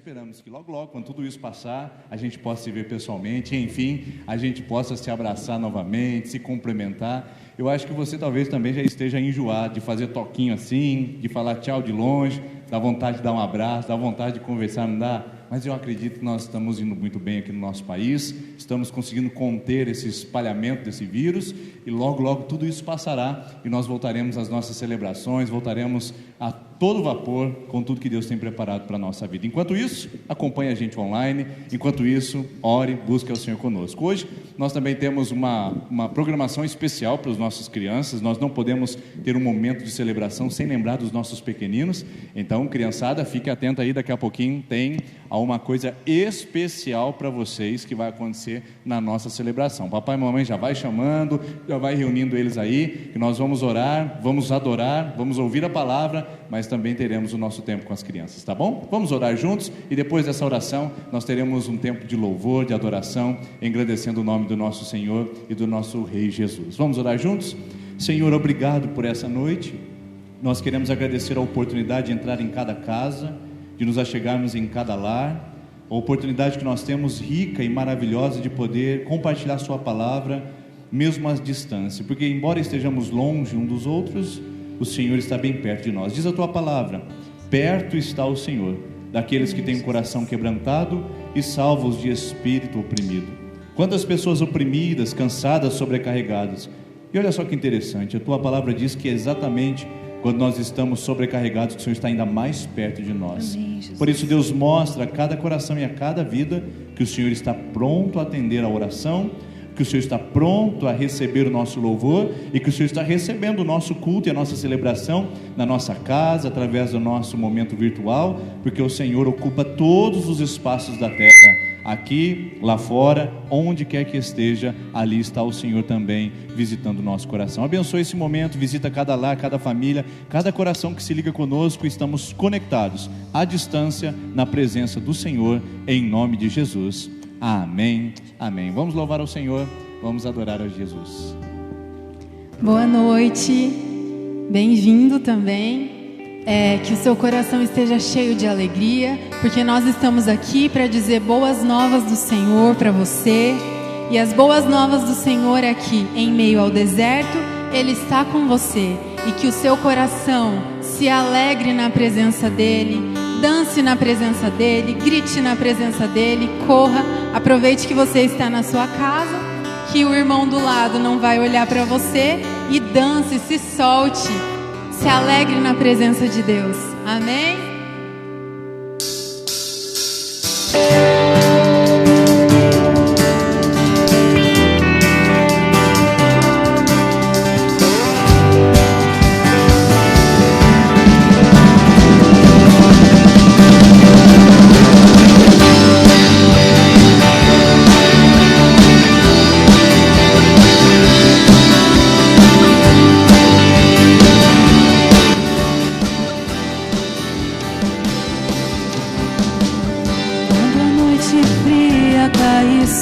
esperamos que logo, logo, quando tudo isso passar, a gente possa se ver pessoalmente, enfim, a gente possa se abraçar novamente, se complementar. Eu acho que você talvez também já esteja enjoado de fazer toquinho assim, de falar tchau de longe, dá vontade de dar um abraço, dá vontade de conversar, não dá? Mas eu acredito que nós estamos indo muito bem aqui no nosso país, estamos conseguindo conter esse espalhamento desse vírus, e logo, logo tudo isso passará, e nós voltaremos às nossas celebrações, voltaremos a todo vapor com tudo que Deus tem preparado para a nossa vida. Enquanto isso, acompanhe a gente online, enquanto isso, ore, busque ao Senhor conosco. Hoje, nós também temos uma programação especial para as nossas crianças. Nós não podemos ter um momento de celebração sem lembrar dos nossos pequeninos. Então, criançada, fique atenta aí, daqui a pouquinho tem uma coisa especial para vocês que vai acontecer na nossa celebração. Papai e mamãe já vai chamando, já vai reunindo eles aí, que nós vamos orar, vamos adorar, vamos ouvir a palavra, mas também teremos o nosso tempo com as crianças, tá bom? Vamos orar juntos, e depois dessa oração nós teremos um tempo de louvor, de adoração, engrandecendo o nome do nosso Senhor e do nosso Rei Jesus. Vamos orar juntos? Senhor, obrigado por essa noite. Nós queremos agradecer a oportunidade de entrar em cada casa, de nos achegarmos em cada lar, a oportunidade que nós temos rica e maravilhosa de poder compartilhar sua palavra, mesmo à distância, porque embora estejamos longe um dos outros, o Senhor está bem perto de nós. Diz a tua palavra: perto está o Senhor daqueles que têm o coração quebrantado e salvos de espírito oprimido. Quantas pessoas oprimidas, cansadas, sobrecarregadas. E olha só que interessante, a tua palavra diz que é exatamente quando nós estamos sobrecarregados, que o Senhor está ainda mais perto de nós. Amém, por isso Deus mostra a cada coração e a cada vida que o Senhor está pronto a atender a oração, que o Senhor está pronto a receber o nosso louvor, e que o Senhor está recebendo o nosso culto e a nossa celebração na nossa casa, através do nosso momento virtual, porque o Senhor ocupa todos os espaços da terra, aqui, lá fora, onde quer que esteja, ali está o Senhor também visitando o nosso coração. Abençoe esse momento, visita cada lar, cada família, cada coração que se liga conosco. Estamos conectados à distância na presença do Senhor, em nome de Jesus. Amém, amém. Vamos louvar ao Senhor, vamos adorar a Jesus. Boa noite, bem-vindo também. Que o seu coração esteja cheio de alegria, porque nós estamos aqui para dizer boas novas do Senhor para você. E as boas novas do Senhor é que em meio ao deserto Ele está com você, e que o seu coração se alegre na presença dEle, dance na presença dEle, grite na presença dEle, corra, aproveite que você está na sua casa, que o irmão do lado não vai olhar para você, e dance, se solte, se alegre na presença de Deus. Amém?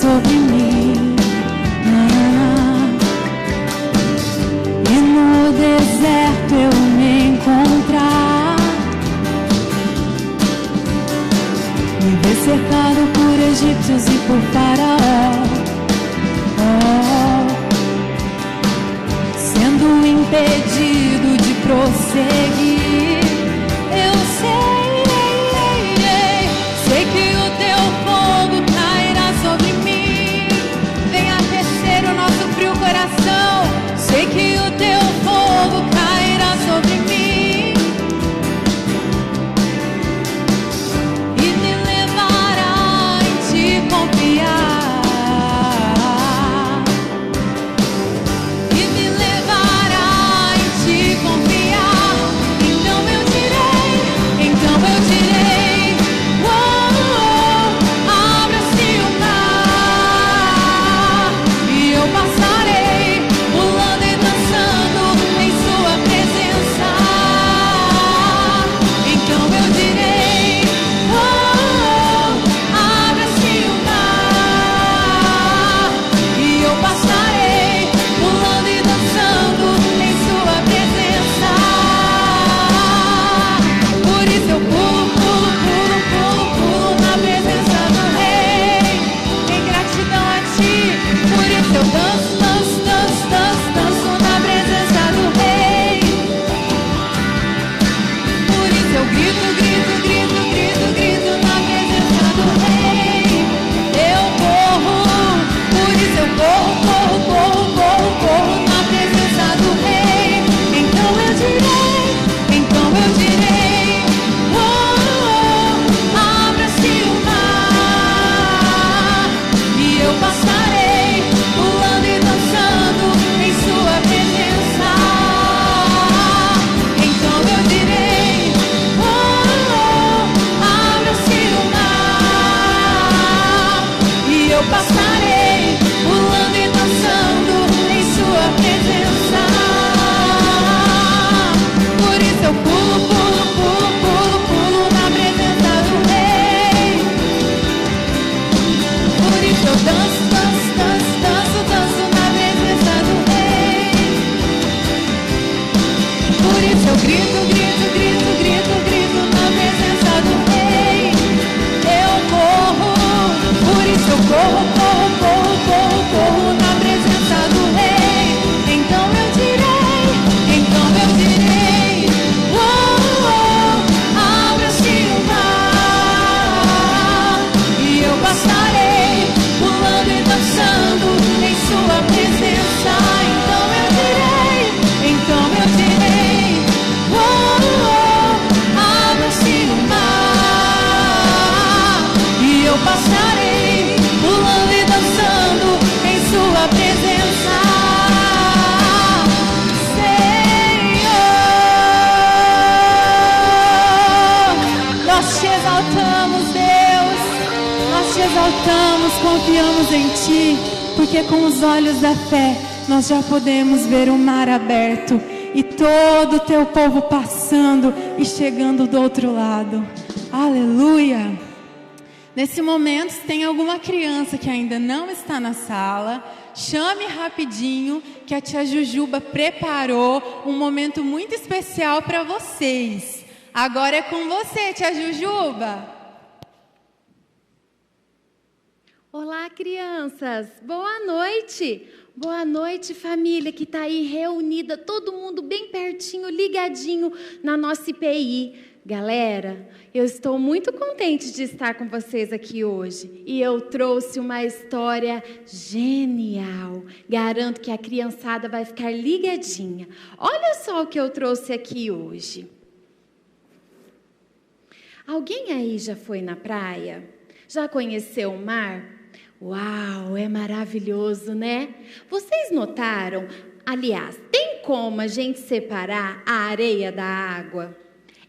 Sobre mim, e no deserto eu me encontrar, me ver cercado por egípcios e por Faraó, sendo impedido de prosseguir. Eu sei que o teu fogo sobre mim, venha aquecer o nosso frio coração. Sei que o teu fogo cairá sobre mim e me levará em te confiar, e me levará em te confiar. grito, grito, grito, grito, grito na presença do Rei. Eu corro, por isso eu corro, corro, corro, corro, corro na presença do Rei. Então eu direi, oh, oh, abra-se o mar e eu passarei, pulando e dançando em sua presença. Então eu direi, oh, oh, abra-se o mar e eu passarei, pulando e dançando em sua presença. Senhor, nós te exaltamos, Deus, nós te exaltamos, confiamos em Ti, porque com os olhos da fé nós já podemos ver o mar aberto e todo o Teu povo passando e chegando do outro lado. Aleluia! Nesse momento, se tem alguma criança que ainda não está na sala, chame rapidinho que a tia Jujuba preparou um momento muito especial para vocês. Agora é com você, tia Jujuba. Olá, crianças! Boa noite! Boa noite, família que está aí reunida, todo mundo bem pertinho, ligadinho na nossa IPI. Galera, eu estou muito contente de estar com vocês aqui hoje. E eu trouxe uma história genial. Garanto que a criançada vai ficar ligadinha. Olha só o que eu trouxe aqui hoje. Alguém aí já foi na praia? Já conheceu o mar? Uau, é maravilhoso, né? Vocês notaram? Aliás, tem como a gente separar a areia da água?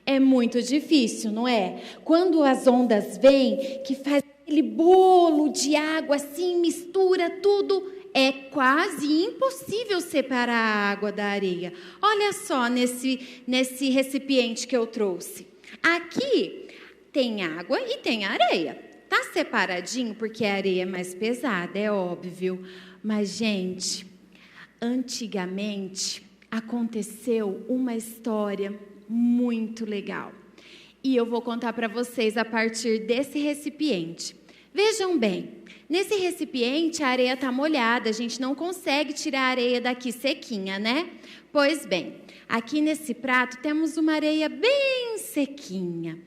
É muito difícil, não é? Quando as ondas vêm, que faz aquele bolo de água assim, mistura tudo, é quase impossível separar a água da areia. Olha só nesse recipiente que eu trouxe. Aqui tem água e tem areia. Tá separadinho porque a areia é mais pesada, é óbvio. Mas, gente, antigamente aconteceu uma história muito legal. E eu vou contar para vocês a partir desse recipiente. Vejam bem, nesse recipiente a areia está molhada, a gente não consegue tirar a areia daqui sequinha, né? Pois bem, aqui nesse prato temos uma areia bem sequinha.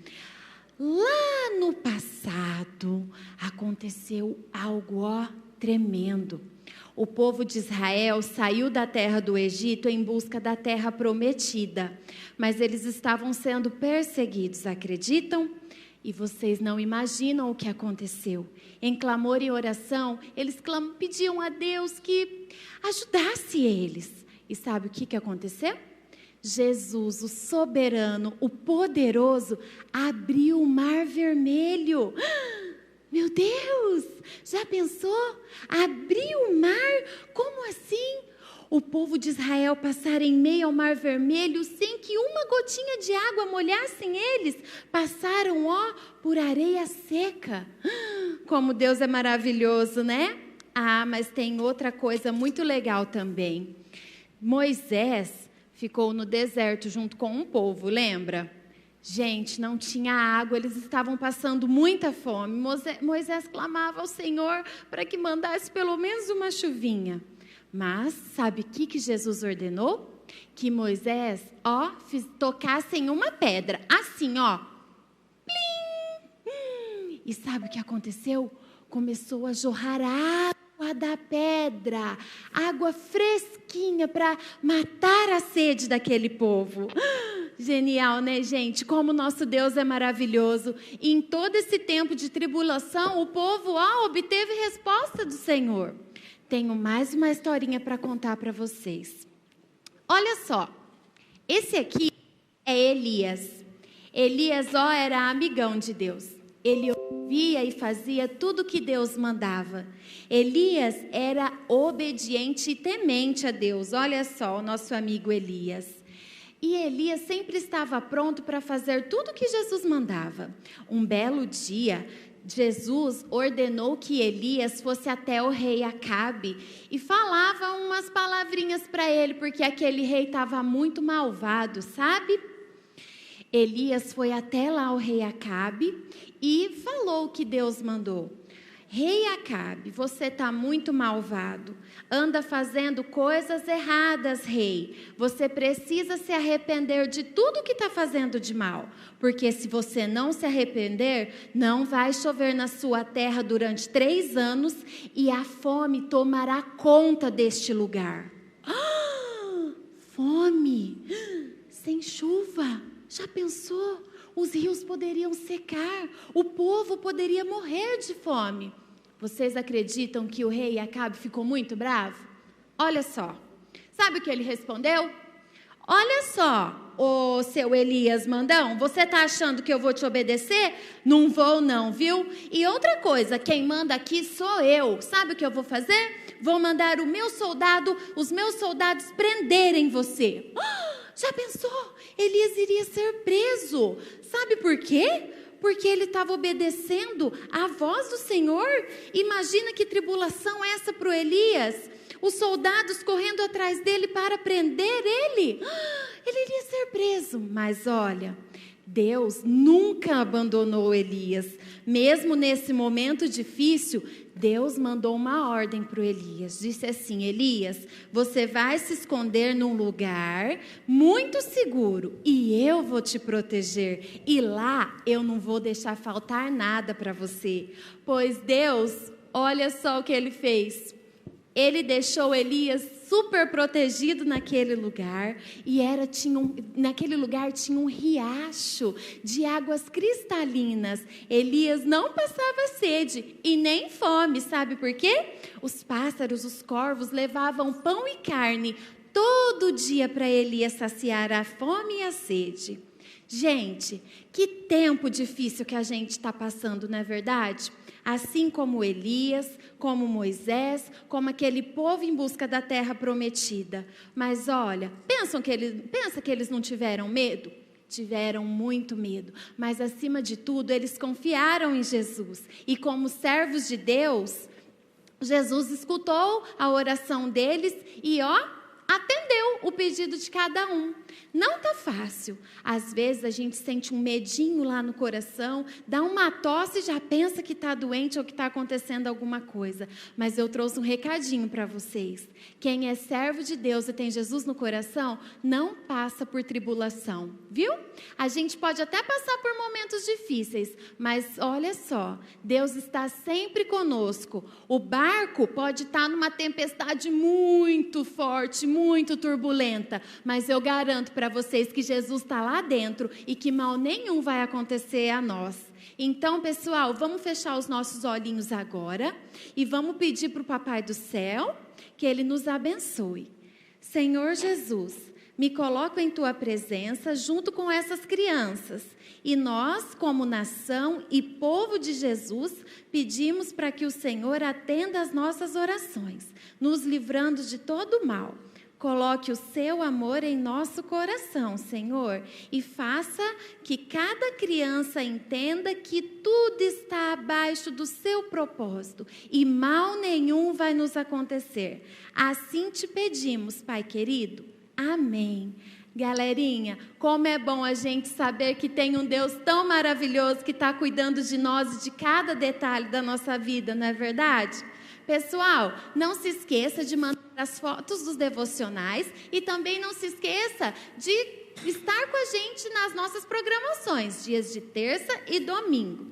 Lá no passado, aconteceu algo tremendo. O povo de Israel saiu da terra do Egito em busca da terra prometida. Mas eles estavam sendo perseguidos, acreditam? E vocês não imaginam o que aconteceu. Em clamor e oração, eles pediam a Deus que ajudasse eles. E sabe o que aconteceu? Jesus, o soberano, o poderoso, abriu o mar vermelho. Meu Deus, já pensou? Abriu o mar? Como assim? O povo de Israel passar em meio ao mar vermelho sem que uma gotinha de água molhassem eles. Passaram, por areia seca. Como Deus é maravilhoso, né? Ah, mas tem outra coisa muito legal também. Moisés ficou no deserto junto com um povo, lembra? Gente, não tinha água, eles estavam passando muita fome. Moisés clamava ao Senhor para que mandasse pelo menos uma chuvinha. Mas, sabe o que Jesus ordenou? Que Moisés, tocasse em uma pedra, assim, plim! E sabe o que aconteceu? Começou a jorrar água da pedra, água fresquinha para matar a sede daquele povo. Genial, né, gente? Como nosso Deus é maravilhoso. E em todo esse tempo de tribulação, o povo obteve resposta do Senhor. Tenho mais uma historinha para contar para vocês. Olha só, esse aqui é Elias. Elias, era amigão de Deus. Ele ouvia e fazia tudo que Deus mandava. Elias era obediente e temente a Deus. Olha só, o nosso amigo Elias. E Elias sempre estava pronto para fazer tudo que Jesus mandava. Um belo dia, Jesus ordenou que Elias fosse até o rei Acabe e falava umas palavrinhas para ele, porque aquele rei estava muito malvado, sabe? Elias foi até lá o rei Acabe e falou o que Deus mandou. Rei Acabe, você está muito malvado, anda fazendo coisas erradas, rei. Você precisa se arrepender de tudo que está fazendo de mal, porque se você não se arrepender, não vai chover na sua terra durante 3 anos e a fome tomará conta deste lugar. Fome, sem chuva, já pensou? Os rios poderiam secar, o povo poderia morrer de fome. Vocês acreditam que o rei Acabe ficou muito bravo? Olha só, sabe o que ele respondeu? Olha só, ô seu Elias mandão, você está achando que eu vou te obedecer? Não vou não, viu? E outra coisa, quem manda aqui sou eu. Sabe o que eu vou fazer? Vou mandar os meus soldados prenderem você. Já pensou? Elias iria ser preso. Sabe por quê? Porque ele estava obedecendo à voz do Senhor. Imagina que tribulação é essa para o Elias. Os soldados correndo atrás dele para prender ele. Ele iria ser preso. Mas olha, Deus nunca abandonou Elias. Mesmo nesse momento difícil, Deus mandou uma ordem para o Elias. Disse assim: Elias, você vai se esconder num lugar muito seguro e eu vou te proteger. E lá eu não vou deixar faltar nada para você. Pois Deus, olha só o que ele fez. Ele deixou Elias super protegido naquele lugar e naquele lugar tinha um riacho de águas cristalinas. Elias não passava sede e nem fome, sabe por quê? Os pássaros, os corvos levavam pão e carne todo dia para Elias saciar a fome e a sede. Gente, que tempo difícil que a gente está passando, não é verdade? Assim como Elias, como Moisés, como aquele povo em busca da terra prometida. Mas olha, pensa que eles não tiveram medo? Tiveram muito medo, mas acima de tudo eles confiaram em Jesus. E como servos de Deus, Jesus escutou a oração deles e atendeu o pedido de cada um. Não está fácil. Às vezes a gente sente um medinho lá no coração, dá uma tosse e já pensa que está doente ou que está acontecendo alguma coisa. Mas eu trouxe um recadinho para vocês. Quem é servo de Deus e tem Jesus no coração, não passa por tribulação, viu? A gente pode até passar por momentos difíceis, mas olha só, Deus está sempre conosco. O barco pode estar numa tempestade muito forte, muito turbulenta, mas eu garanto para vocês que Jesus está lá dentro e que mal nenhum vai acontecer a nós. Então, pessoal, vamos fechar os nossos olhinhos agora e vamos pedir para o Papai do Céu que Ele nos abençoe. Senhor Jesus, me coloco em Tua presença junto com essas crianças. E nós, como nação e povo de Jesus, pedimos para que o Senhor atenda às nossas orações, nos livrando de todo o mal. Coloque o seu amor em nosso coração, Senhor, e faça que cada criança entenda que tudo está abaixo do seu propósito e mal nenhum vai nos acontecer. Assim te pedimos, Pai querido. Amém. Galerinha, como é bom a gente saber que tem um Deus tão maravilhoso que está cuidando de nós e de cada detalhe da nossa vida, não é verdade? Pessoal, não se esqueça de mandar as fotos dos devocionais e também não se esqueça de estar com a gente nas nossas programações, dias de terça e domingo.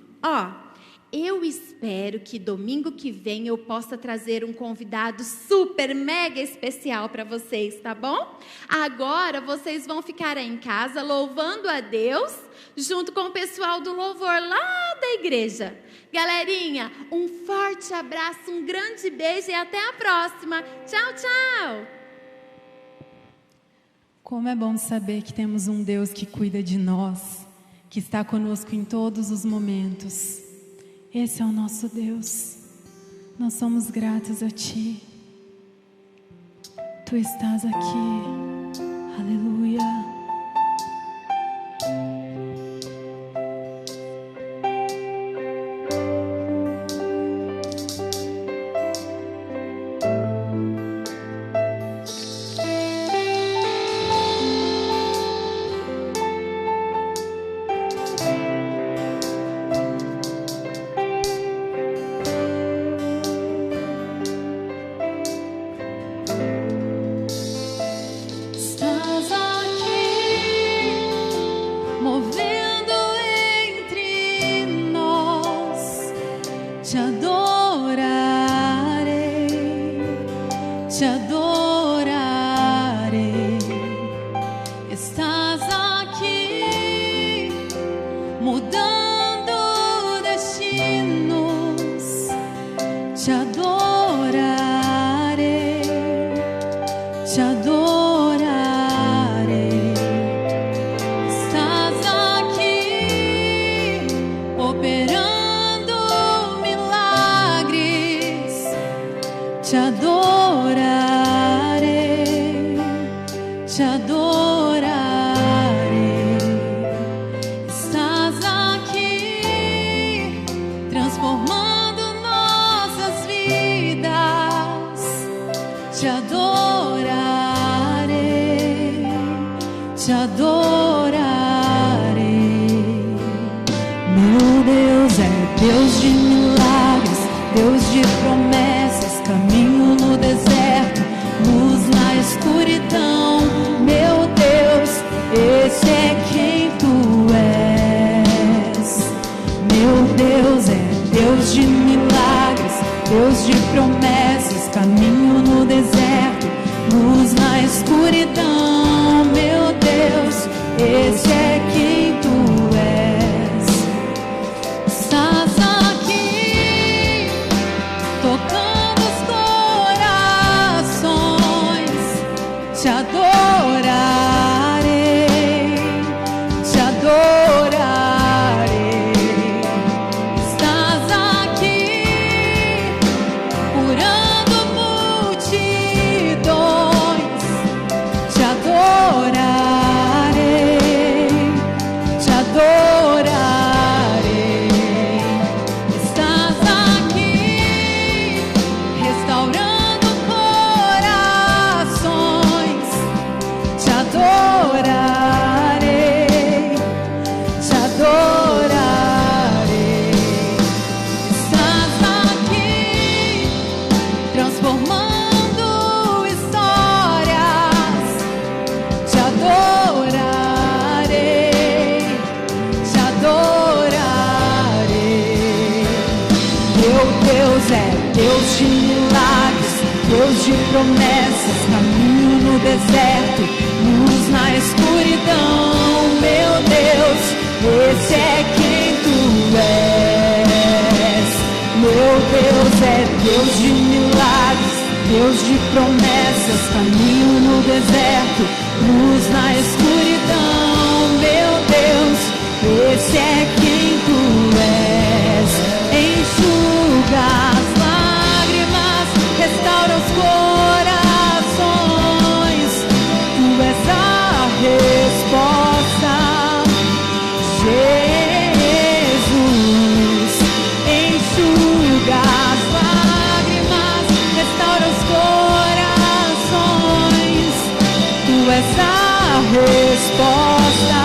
Eu espero que domingo que vem eu possa trazer um convidado super, mega especial para vocês, tá bom? Agora vocês vão ficar aí em casa louvando a Deus, junto com o pessoal do louvor lá da igreja. Galerinha, um forte abraço, um grande beijo e até a próxima. Tchau, tchau! Como é bom saber que temos um Deus que cuida de nós, que está conosco em todos os momentos. Esse é o nosso Deus. Nós somos gratos a Ti. Tu estás aqui. Aleluia. mudando destinos, te adorarei, te adorarei. Estás aqui operando milagres, te adorarei, te adorarei. Estás aqui transformando nossas vidas, te adorarei, te adorarei. Meu Deus é Deus de milagres, Deus de promessas, caminho no deserto, luz na escuridão. Meu Deus, esse é quem tu és. Meu Deus é Deus de milagres, Deus de promessas, caminho no deserto, luz na escuridão. Meu Deus, esse é quem tu és. Estás aqui tocando os corações, te adorarei, te adorarei. Estás aqui curando multidões, te adorarei, te adorarei. Estás aqui restaurando corações, te adorarei, te adorarei. Estás aqui transformando histórias, te adorarei, te adorarei. Meu Deus é Deus de milagres, Deus de promessas, caminho no deserto, luz na escuridão. Meu Deus, esse é quem tu és. Meu Deus é Deus de milagres, Deus de promessas, caminho no deserto, luz na escuridão. Meu Deus, esse é quem tu és. Enxuga as lágrimas, restaura os corações. Tu és a resposta, Jesus. Enxuga as lágrimas, restaura os corações. Tu és a resposta,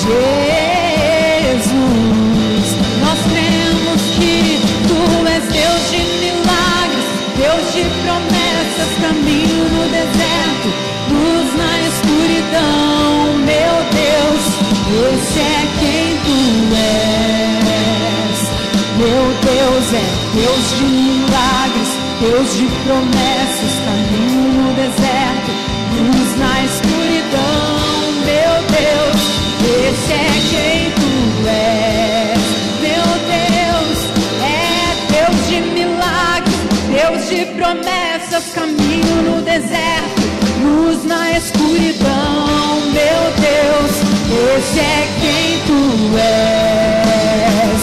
Jesus. Nós cremos que tu és Deus de milagres, Deus de promessas, caminho no deserto, luz na escuridão. Meu Deus, esse é quem tu és. Meu Deus é Deus de milagres, Deus de promessas, caminho no deserto, luz na escuridão. Meu Deus, esse é quem tu és. Meu Deus é Deus de milagres, Deus de promessas, caminho no deserto, luz na escuridão. Meu Deus, esse é quem tu és.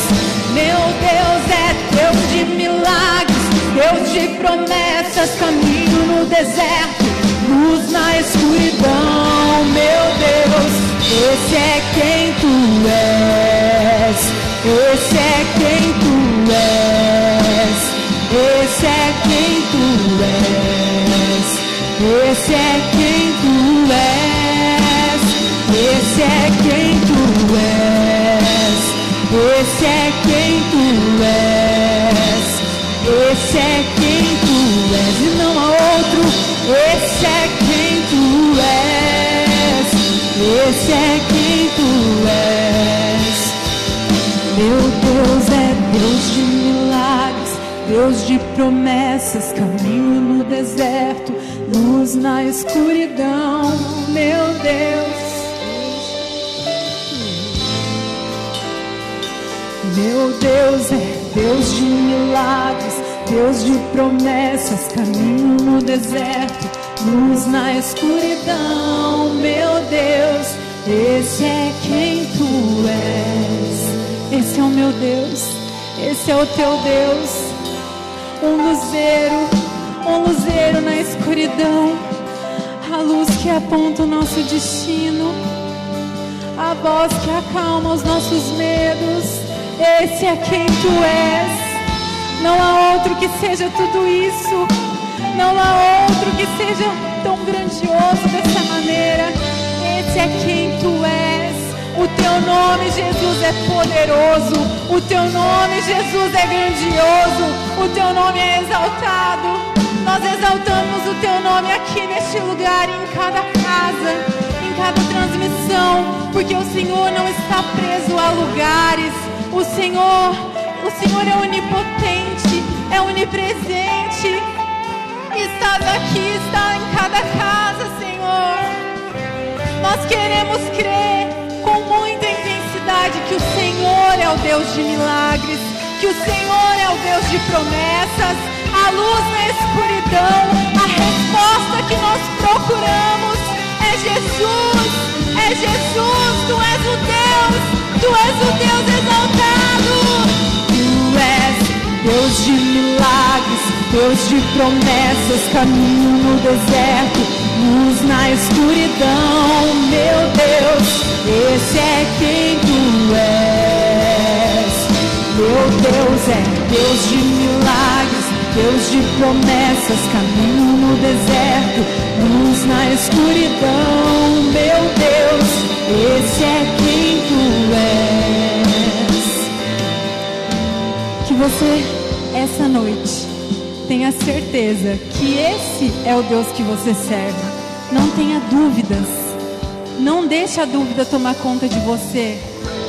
Meu Deus é Deus de milagres, Deus de promessas, caminho no deserto, luz na escuridão. Meu Deus, esse é quem tu és. Esse é quem tu és. Esse é quem tu és. Esse é quem tu és. Esse é quem tu és. Esse é quem tu és. Esse é quem tu és e não há outro. Esse é quem tu és. Esse é quem tu és. Meu Deus é Deus de milagres, Deus de promessas, caminho no deserto, luz na escuridão. Meu Deus, Meu Deus é Deus de milagres, Deus de promessas, caminho no deserto, luz na escuridão. Meu Deus, esse é quem tu és. Esse é o meu Deus, esse é o teu Deus. Um luzeiro na escuridão, a luz que aponta o nosso destino, a voz que acalma os nossos medos. Esse é quem tu és. Não há outro que seja tudo isso. Não há outro que seja tão grandioso dessa maneira. Esse é quem tu és. O teu nome, Jesus, é poderoso. O teu nome, Jesus, é grandioso. O teu nome é exaltado. Nós exaltamos o teu nome aqui neste lugar, em cada casa, em cada transmissão, porque o Senhor não está preso a lugares. O Senhor é onipotente, é onipresente. Estás aqui, está em cada casa, Senhor. Nós queremos crer com muita intensidade que o Senhor é o Deus de milagres, que o Senhor é o Deus de promessas, a luz na escuridão. A resposta que nós procuramos é Jesus, é Jesus. Tu és o Deus exaltado. Tu és Deus de milagres, Deus de promessas, caminho no deserto, luz na escuridão. Meu Deus, esse é quem tu és. Meu Deus é Deus de milagres, Deus de promessas, caminho no deserto, luz na escuridão. Meu Deus, esse é quem tu és. Que você, essa noite, tenha certeza que esse é o Deus que você serve. Não tenha dúvidas. Não deixe a dúvida tomar conta de você.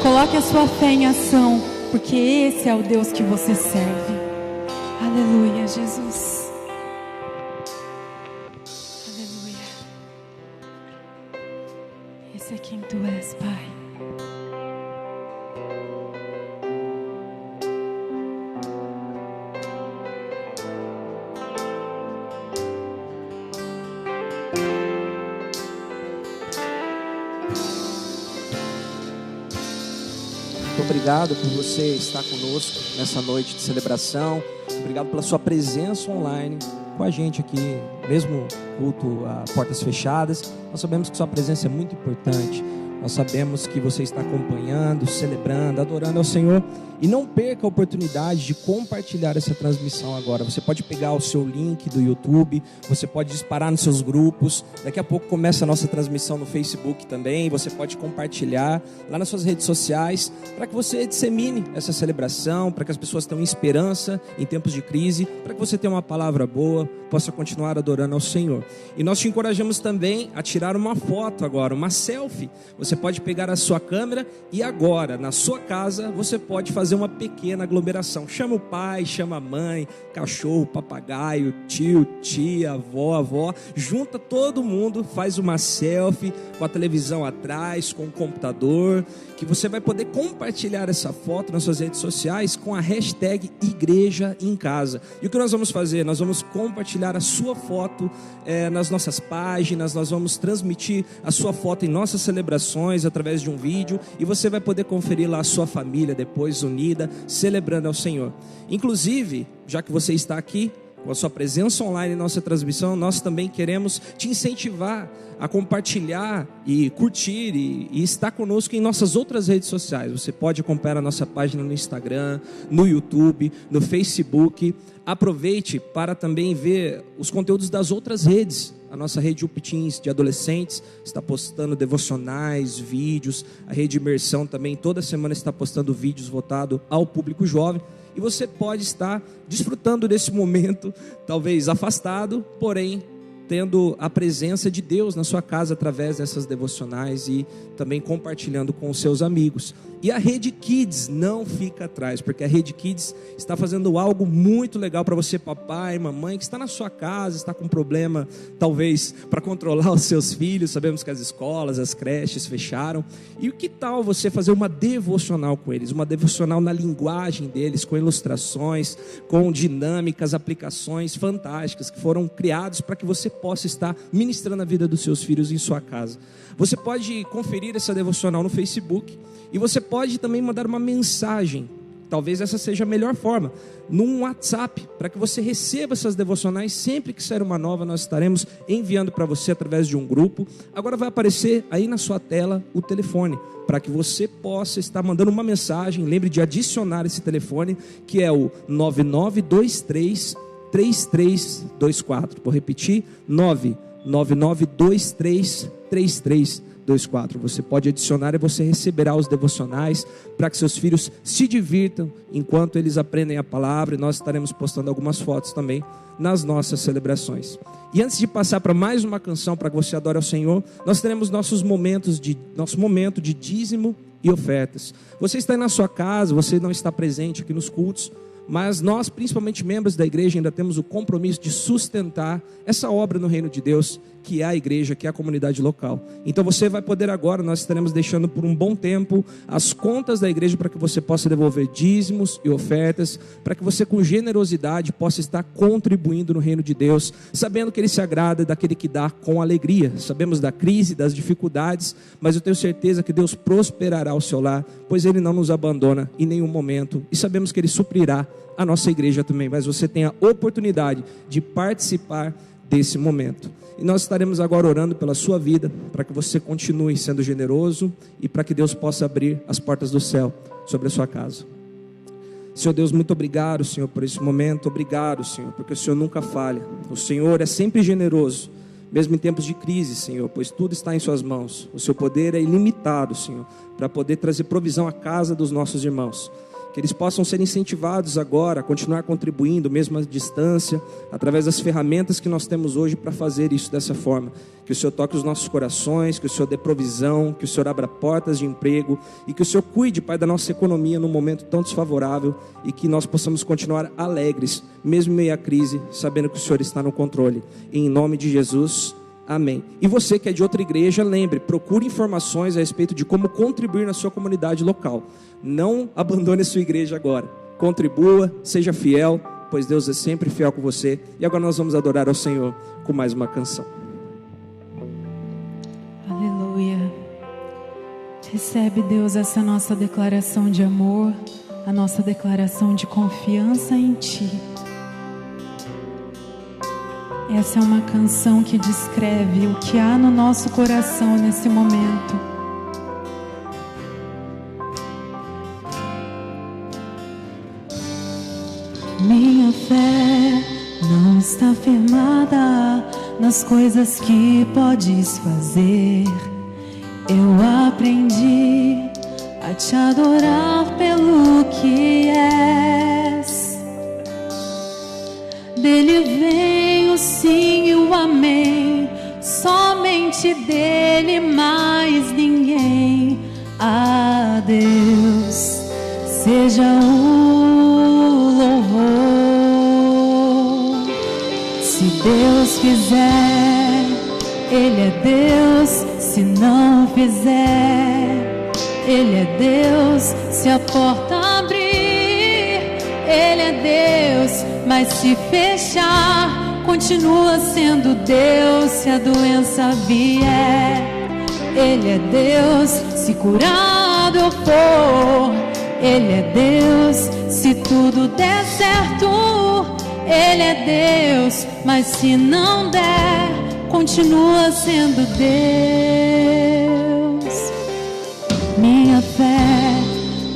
Coloque a sua fé em ação, porque esse é o Deus que você serve. Aleluia, Jesus. Aleluia. Esse é quem tu és, Pai. Obrigado por você estar conosco nessa noite de celebração. Obrigado pela sua presença online com a gente aqui, mesmo culto a portas fechadas. Nós sabemos que sua presença é muito importante. Nós sabemos que você está acompanhando, celebrando, adorando ao Senhor. E não perca a oportunidade de compartilhar essa transmissão agora. Você pode pegar o seu link do YouTube, você pode disparar nos seus grupos. Daqui a pouco começa a nossa transmissão no Facebook também. Você pode compartilhar lá nas suas redes sociais, para que você dissemine essa celebração, para que as pessoas tenham esperança em tempos de crise, para que você tenha uma palavra boa, possa continuar adorando ao Senhor. E nós te encorajamos também a tirar uma foto agora, uma selfie. Você pode pegar a sua câmera e agora, na sua casa, você pode fazer uma pequena aglomeração. Chama o pai, chama a mãe, cachorro, papagaio, tio, tia, avó. Junta todo mundo, faz uma selfie com a televisão atrás, com o computador, que você vai poder compartilhar essa foto nas suas redes sociais com a hashtag Igreja em Casa. E o que nós vamos fazer? Nós vamos compartilhar a sua foto nas nossas páginas, nós vamos transmitir a sua foto em nossas celebrações através de um vídeo, e você vai poder conferir lá a sua família depois unida, celebrando ao Senhor. Inclusive, já que você está aqui com a sua presença online em nossa transmissão, nós também queremos te incentivar a compartilhar e curtir e estar conosco em nossas outras redes sociais. Você pode acompanhar a nossa página no Instagram, no YouTube, no Facebook. Aproveite para também ver os conteúdos das outras redes. A nossa rede UPTeens de adolescentes está postando devocionais, vídeos. A rede Imersão também toda semana está postando vídeos voltados ao público jovem. E você pode estar desfrutando desse momento, talvez afastado, porém tendo a presença de Deus na sua casa através dessas devocionais e também compartilhando com os seus amigos. E a Rede Kids não fica atrás, porque a Rede Kids está fazendo algo muito legal para você, papai, mamãe, que está na sua casa, está com problema, talvez, para controlar os seus filhos. Sabemos que as escolas, as creches fecharam. E o que tal você fazer uma devocional com eles? Uma devocional na linguagem deles, com ilustrações, com dinâmicas, aplicações fantásticas que foram criadas para que você possa estar ministrando a vida dos seus filhos em sua casa. Você pode conferir essa devocional no Facebook e você pode também mandar uma mensagem. Talvez essa seja a melhor forma, num WhatsApp, para que você receba essas devocionais. Sempre que sair uma nova, nós estaremos enviando para você através de um grupo. Agora vai aparecer aí na sua tela o telefone, para que você possa estar mandando uma mensagem. Lembre de adicionar esse telefone, que é o 9923-3324. Vou repetir, 99923-3324. Você pode adicionar e você receberá os devocionais para que seus filhos se divirtam enquanto eles aprendem a palavra, e nós estaremos postando algumas fotos também nas nossas celebrações. E antes de passar para mais uma canção para que você adore ao Senhor, nós teremos nosso momento de dízimo e ofertas. Você está aí na sua casa, você não está presente aqui nos cultos, mas nós, principalmente membros da igreja, ainda temos o compromisso de sustentar essa obra no reino de Deus, que é a igreja, que é a comunidade local. Então você vai poder agora, nós estaremos deixando por um bom tempo as contas da igreja para que você possa devolver dízimos e ofertas, para que você com generosidade possa estar contribuindo no reino de Deus, sabendo que Ele se agrada daquele que dá com alegria. Sabemos da crise, das dificuldades, mas eu tenho certeza que Deus prosperará o seu lar, pois Ele não nos abandona em nenhum momento, e sabemos que Ele suprirá a nossa igreja também. Mas você tem a oportunidade de participar desse momento. E nós estaremos agora orando pela sua vida, para que você continue sendo generoso e para que Deus possa abrir as portas do céu sobre a sua casa. Senhor Deus, muito obrigado, Senhor, por esse momento. Obrigado, Senhor, porque o Senhor nunca falha. O Senhor é sempre generoso, mesmo em tempos de crise, Senhor, pois tudo está em suas mãos. O seu poder é ilimitado, Senhor, para poder trazer provisão à casa dos nossos irmãos. Que eles possam ser incentivados agora a continuar contribuindo, mesmo à distância, através das ferramentas que nós temos hoje para fazer isso dessa forma. Que o Senhor toque os nossos corações, que o Senhor dê provisão, que o Senhor abra portas de emprego e que o Senhor cuide, Pai, da nossa economia num momento tão desfavorável, e que nós possamos continuar alegres, mesmo em meio à crise, sabendo que o Senhor está no controle. Em nome de Jesus, amém. E você que é de outra igreja, lembre, procure informações a respeito de como contribuir na sua comunidade local. Não abandone a sua igreja agora. Contribua, seja fiel, pois Deus é sempre fiel com você. E agora nós vamos adorar ao Senhor com mais uma canção. Aleluia. Recebe, Deus, essa nossa declaração de amor, a nossa declaração de confiança em Ti. Essa é uma canção que descreve o que há no nosso coração nesse momento. Minha fé não está firmada nas coisas que podes fazer. Eu aprendi a te adorar pelo que és. Dele vem o sim e o amém, somente dele, mais ninguém. A Deus seja o louvor. Se Deus fizer, Ele é Deus. Se não fizer, Ele é Deus. Se a porta abrir, Ele é Deus. Mas se fechar, continua sendo Deus. Se a doença vier, Ele é Deus. Se curado eu for, Ele é Deus. Se tudo der certo, Ele é Deus. Mas se não der, continua sendo Deus. Minha fé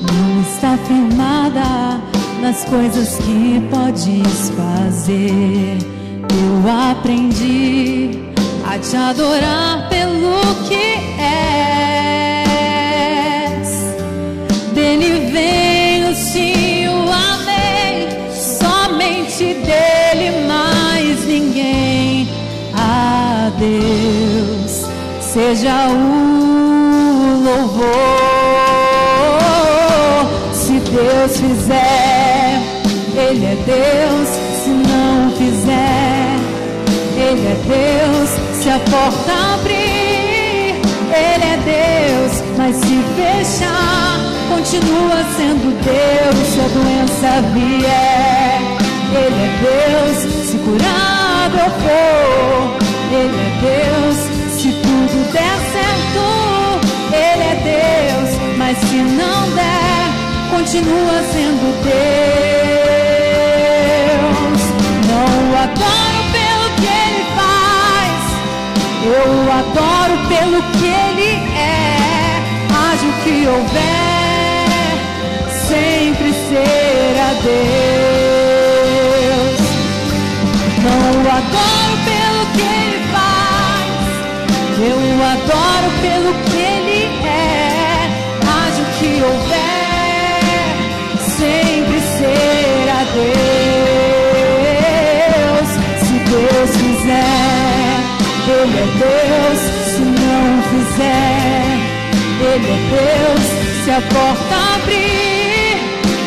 não está firmada nas coisas que podes fazer. Eu aprendi a te adorar pelo que és. Dele vem o sim, o amém, somente dele, mais ninguém. seja o louvor. Se Deus fizer, Ele é Deus. Se não fizer, Ele é Deus. Se a porta abrir, Ele é Deus. Mas se fechar, continua sendo Deus. Se a doença vier, Ele é Deus. Se curado eu for, Ele é Deus. Se tudo der certo, Ele é Deus. Mas se não der, continua sendo Deus. Não o adoro pelo que Ele faz, eu o adoro pelo que Ele é. Haja o que houver, sempre será Deus. Não o adoro pelo que Ele faz, eu o adoro pelo que Ele é. Haja o que houver, sempre será Deus. Se Deus fizer, Ele é Deus. Se não fizer, Ele é Deus. Se a porta abrir,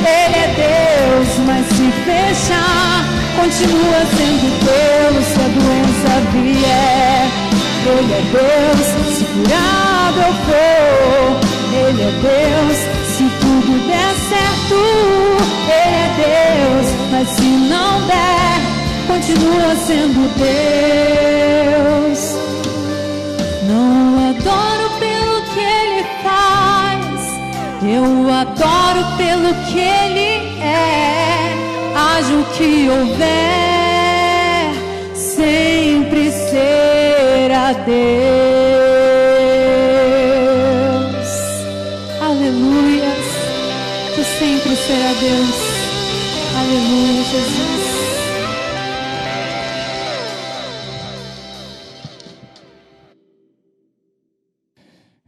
Ele é Deus. Mas se fechar, continua sendo Deus. Se a doença vier, Ele é Deus. Se curado eu for, Ele é Deus. Se tudo der certo, Ele é Deus. Mas se não der, continua sendo Deus. Não o adoro pelo que Ele faz, eu o adoro pelo que Ele é. Haja o que houver, sempre será Deus. Aleluias, tu sempre será Deus. Aleluia, Jesus.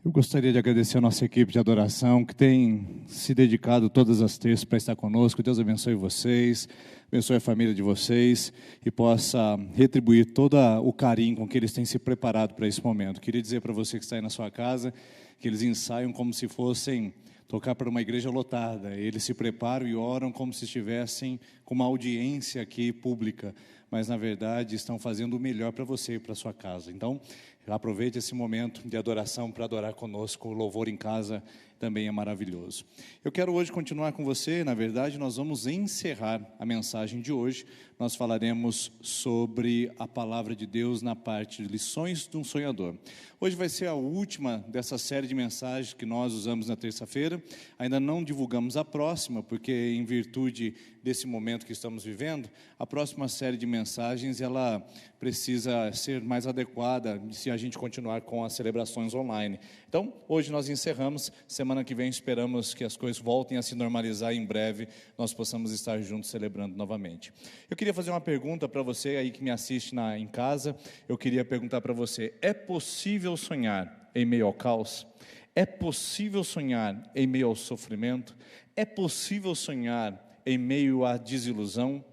Eu gostaria de agradecer a nossa equipe de adoração que tem se dedicado todas as terças para estar conosco. Deus abençoe vocês, abençoe a família de vocês e possa retribuir todo o carinho com que eles têm se preparado para esse momento. Queria dizer para você que está aí na sua casa que eles ensaiam como se fossem tocar para uma igreja lotada. Eles se preparam e oram como se estivessem com uma audiência aqui pública, mas na verdade estão fazendo o melhor para você e para a sua casa. Então, aproveite esse momento de adoração para adorar conosco. O louvor em casa também é maravilhoso. Eu quero hoje continuar com você. Na verdade, nós vamos encerrar a mensagem de hoje. Nós falaremos sobre a palavra de Deus na parte de lições de um sonhador. Hoje vai ser a última dessa série de mensagens que nós usamos na terça-feira. Ainda não divulgamos a próxima, porque em virtude desse momento que estamos vivendo, a próxima série de mensagens, ela precisa ser mais adequada se a gente continuar com as celebrações online. Então, hoje nós encerramos. Semana que vem esperamos que as coisas voltem a se normalizar e em breve nós possamos estar juntos celebrando novamente. Eu queria fazer uma pergunta para você aí que me assiste em casa. Eu queria perguntar para você: é possível sonhar em meio ao caos? É possível sonhar em meio ao sofrimento? É possível sonhar em meio à desilusão?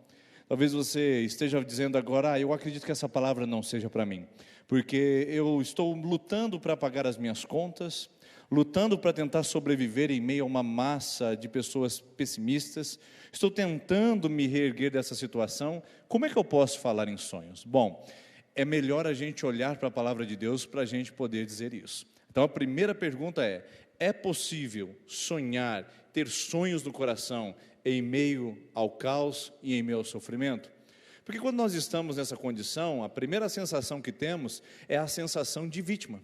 Talvez você esteja dizendo agora: eu acredito que essa palavra não seja para mim, porque eu estou lutando para pagar as minhas contas, lutando para tentar sobreviver em meio a uma massa de pessoas pessimistas, estou tentando me reerguer dessa situação. Como é que eu posso falar em sonhos? Bom, é melhor a gente olhar para a palavra de Deus para a gente poder dizer isso. Então a primeira pergunta é possível sonhar, ter sonhos no coração em meio ao caos e em meio ao sofrimento? Porque quando nós estamos nessa condição, a primeira sensação que temos é a sensação de vítima.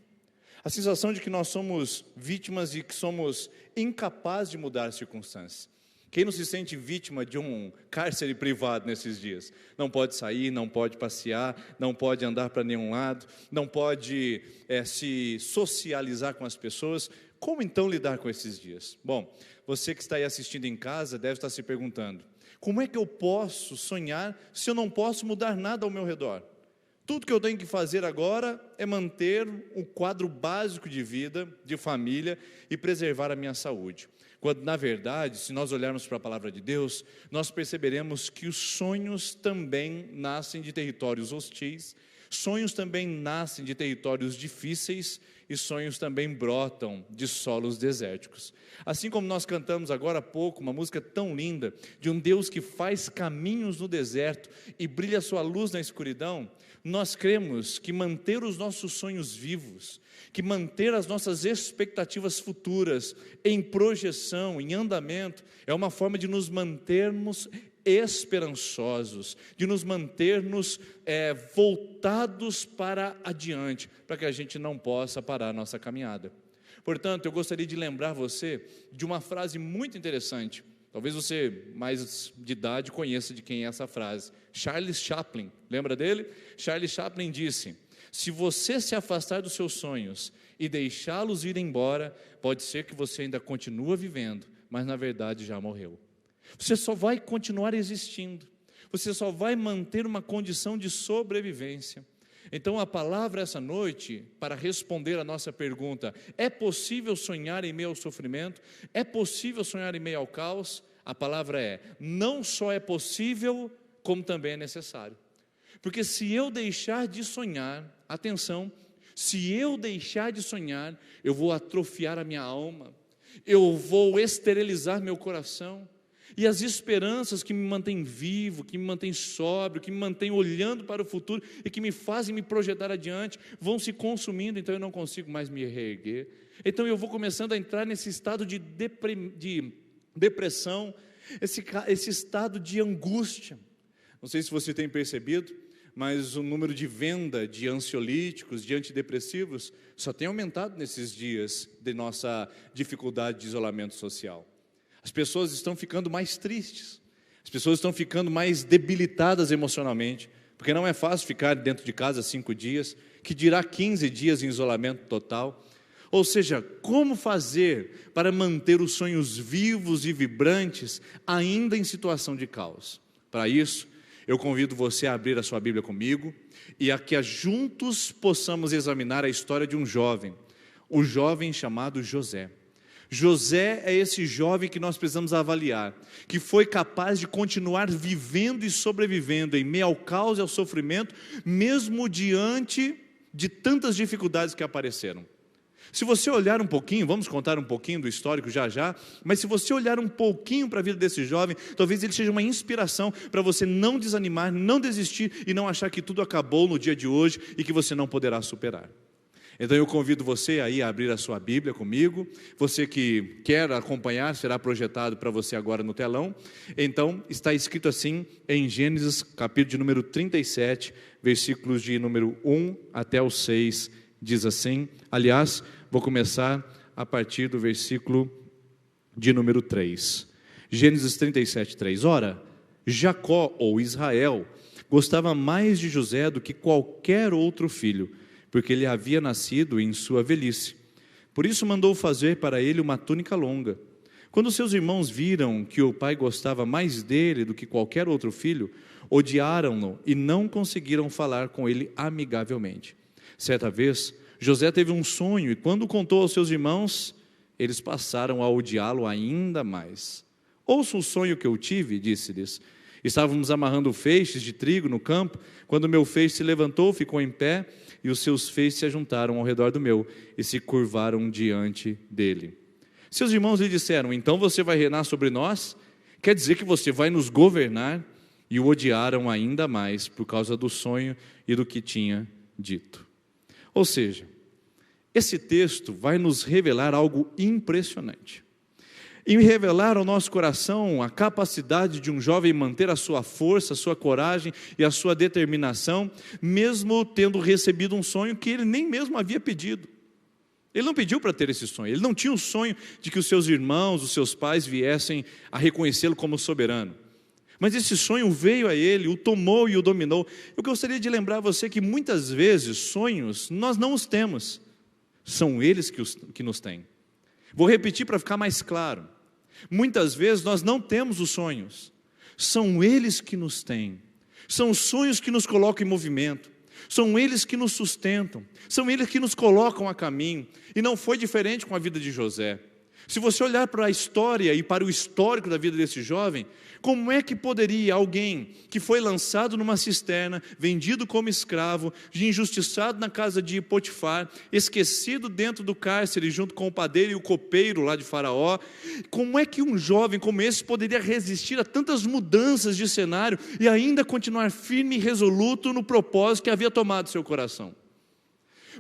A sensação de que nós somos vítimas e que somos incapazes de mudar as circunstâncias. Quem não se sente vítima de um cárcere privado nesses dias? Não pode sair, não pode passear, não pode andar para nenhum lado, não pode se socializar com as pessoas. Como então lidar com esses dias? Bom, você que está aí assistindo em casa deve estar se perguntando: como é que eu posso sonhar se eu não posso mudar nada ao meu redor? Tudo que eu tenho que fazer agora é manter um quadro básico de vida, de família e preservar a minha saúde. Quando, na verdade, se nós olharmos para a palavra de Deus, nós perceberemos que os sonhos também nascem de territórios hostis, Sonhos também nascem de territórios difíceis e sonhos também brotam de solos desérticos. Assim como nós cantamos agora há pouco uma música tão linda, de um Deus que faz caminhos no deserto e brilha sua luz na escuridão, nós cremos que manter os nossos sonhos vivos, que manter as nossas expectativas futuras em projeção, em andamento, é uma forma de nos mantermos esperançosos, de nos mantermos voltados para adiante, para que a gente não possa parar a nossa caminhada. Portanto, eu gostaria de lembrar você de uma frase muito interessante. Talvez você, mais de idade, conheça de quem é essa frase. Charles Chaplin, lembra dele? Charles Chaplin disse: se você se afastar dos seus sonhos e deixá-los ir embora, pode ser que você ainda continue vivendo, mas na verdade já morreu. Você só vai continuar existindo, você só vai manter uma condição de sobrevivência. Então a palavra essa noite, para responder a nossa pergunta, é possível sonhar em meio ao sofrimento? É possível sonhar em meio ao caos? A palavra é, não só é possível, como também é necessário. Porque se eu deixar de sonhar, atenção, se eu deixar de sonhar, eu vou atrofiar a minha alma, eu vou esterilizar meu coração, e as esperanças que me mantêm vivo, que me mantêm sóbrio, que me mantêm olhando para o futuro e que me fazem me projetar adiante, vão se consumindo, então eu não consigo mais me reerguer. Então eu vou começando a entrar nesse estado de depressão, esse estado de angústia. Não sei se você tem percebido, mas o número de venda de ansiolíticos, de antidepressivos, só tem aumentado nesses dias de nossa dificuldade de isolamento social. As pessoas estão ficando mais tristes, as pessoas estão ficando mais debilitadas emocionalmente, porque não é fácil ficar dentro de casa 5 dias, que dirá 15 dias em isolamento total. Ou seja, como fazer para manter os sonhos vivos e vibrantes, ainda em situação de caos? Para isso, eu convido você a abrir a sua Bíblia comigo, e a que juntos possamos examinar a história de um jovem, o jovem chamado José. José é esse jovem que nós precisamos avaliar, que foi capaz de continuar vivendo e sobrevivendo em meio ao caos e ao sofrimento, mesmo diante de tantas dificuldades que apareceram. Se você olhar um pouquinho, vamos contar um pouquinho do histórico já, mas se você olhar um pouquinho para a vida desse jovem, talvez ele seja uma inspiração para você não desanimar, não desistir e não achar que tudo acabou no dia de hoje e que você não poderá superar. Então eu convido você aí a abrir a sua Bíblia comigo. Você que quer acompanhar, será projetado para você agora no telão. Então está escrito assim em Gênesis capítulo de número 37, versículos de número 1 até o 6, diz assim. Aliás, vou começar a partir do versículo de número 3. Gênesis 37, 3. Ora, Jacó ou Israel gostava mais de José do que qualquer outro filho, porque ele havia nascido em sua velhice. Por isso mandou fazer para ele uma túnica longa. Quando seus irmãos viram que o pai gostava mais dele do que qualquer outro filho, odiaram-no e não conseguiram falar com ele amigavelmente. Certa vez, José teve um sonho e quando contou aos seus irmãos, eles passaram a odiá-lo ainda mais. Ouça o sonho que eu tive, disse-lhes. Estávamos amarrando feixes de trigo no campo, quando meu feixe se levantou, ficou em pé, e os seus feixes se ajuntaram ao redor do meu, e se curvaram diante dele. Seus irmãos lhe disseram, então você vai reinar sobre nós? Quer dizer que você vai nos governar? E o odiaram ainda mais, por causa do sonho e do que tinha dito. Ou seja, esse texto vai nos revelar algo impressionante. E revelar ao nosso coração a capacidade de um jovem manter a sua força, a sua coragem e a sua determinação, mesmo tendo recebido um sonho que ele nem mesmo havia pedido. Ele não pediu para ter esse sonho, ele não tinha o sonho de que os seus irmãos, os seus pais viessem a reconhecê-lo como soberano. Mas esse sonho veio a ele, o tomou e o dominou. Eu gostaria de lembrar a você que muitas vezes sonhos nós não os temos, são eles que nos têm. Vou repetir para ficar mais claro. Muitas vezes nós não temos os sonhos, são eles que nos têm. São os sonhos que nos colocam em movimento, são eles que nos sustentam, são eles que nos colocam a caminho. E não foi diferente com a vida de José. Se você olhar para a história e para o histórico da vida desse jovem, como é que poderia alguém que foi lançado numa cisterna, vendido como escravo, injustiçado na casa de Potifar, esquecido dentro do cárcere junto com o padeiro e o copeiro lá de Faraó, como é que um jovem como esse poderia resistir a tantas mudanças de cenário e ainda continuar firme e resoluto no propósito que havia tomado seu coração?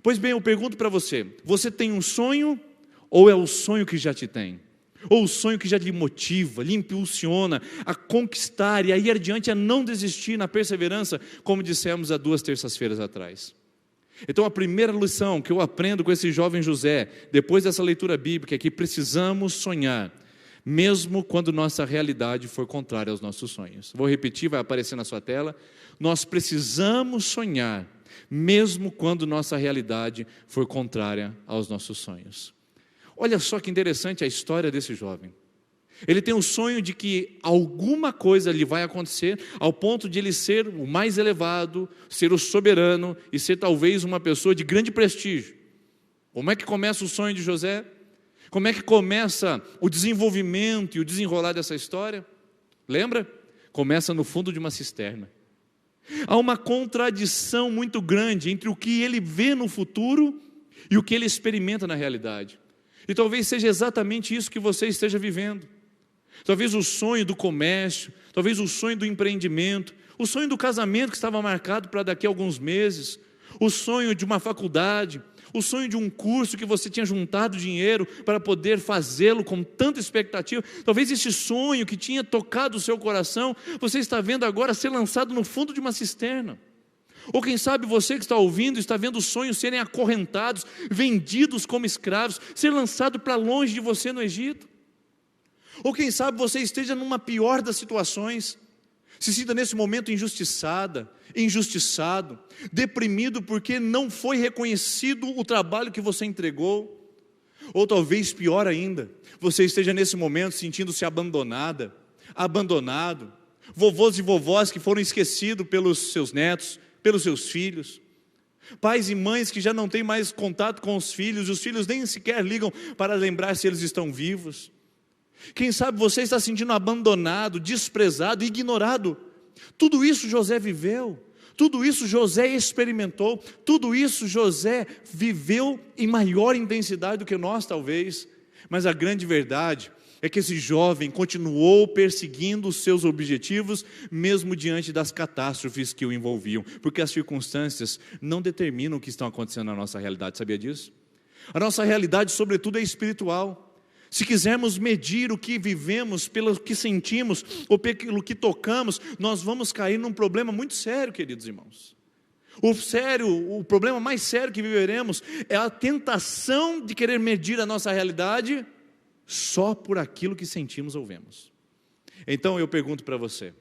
Pois bem, eu pergunto para você, você tem um sonho ou é o sonho que já te tem? Ou o sonho que já lhe motiva, lhe impulsiona a conquistar e a ir adiante, a não desistir na perseverança, como dissemos há 2 terças-feiras atrás. Então a primeira lição que eu aprendo com esse jovem José, depois dessa leitura bíblica, é que precisamos sonhar, mesmo quando nossa realidade for contrária aos nossos sonhos. Vou repetir, vai aparecer na sua tela. Nós precisamos sonhar, mesmo quando nossa realidade for contrária aos nossos sonhos. Olha só que interessante a história desse jovem. Ele tem o sonho de que alguma coisa lhe vai acontecer, ao ponto de ele ser o mais elevado, ser o soberano e ser talvez uma pessoa de grande prestígio. Como é que começa o sonho de José? Como é que começa o desenvolvimento e o desenrolar dessa história? Lembra? Começa no fundo de uma cisterna. Há uma contradição muito grande entre o que ele vê no futuro e o que ele experimenta na realidade. E talvez seja exatamente isso que você esteja vivendo. Talvez o sonho do comércio, talvez o sonho do empreendimento, o sonho do casamento que estava marcado para daqui a alguns meses, o sonho de uma faculdade, o sonho de um curso que você tinha juntado dinheiro para poder fazê-lo com tanta expectativa. Talvez esse sonho que tinha tocado o seu coração, você está vendo agora ser lançado no fundo de uma cisterna. Ou quem sabe você que está ouvindo, está vendo os sonhos serem acorrentados, vendidos como escravos, ser lançado para longe de você no Egito. Ou quem sabe você esteja numa pior das situações, se sinta nesse momento injustiçado, deprimido porque não foi reconhecido o trabalho que você entregou. Ou talvez pior ainda, você esteja nesse momento sentindo-se abandonado, vovôs e vovós que foram esquecidos pelos seus netos, pelos seus filhos, pais e mães que já não têm mais contato com os filhos, e os filhos nem sequer ligam para lembrar se eles estão vivos. Quem sabe você está se sentindo abandonado, desprezado, ignorado. Tudo isso José viveu, tudo isso José experimentou, tudo isso José viveu em maior intensidade do que nós talvez, mas a grande verdade é que esse jovem continuou perseguindo os seus objetivos, mesmo diante das catástrofes que o envolviam, porque as circunstâncias não determinam o que está acontecendo na nossa realidade, sabia disso? A nossa realidade, sobretudo, é espiritual. Se quisermos medir o que vivemos pelo que sentimos ou pelo que tocamos, nós vamos cair num problema muito sério, queridos irmãos. O problema mais sério que viveremos é a tentação de querer medir a nossa realidade só por aquilo que sentimos ou vemos. Então eu pergunto para você,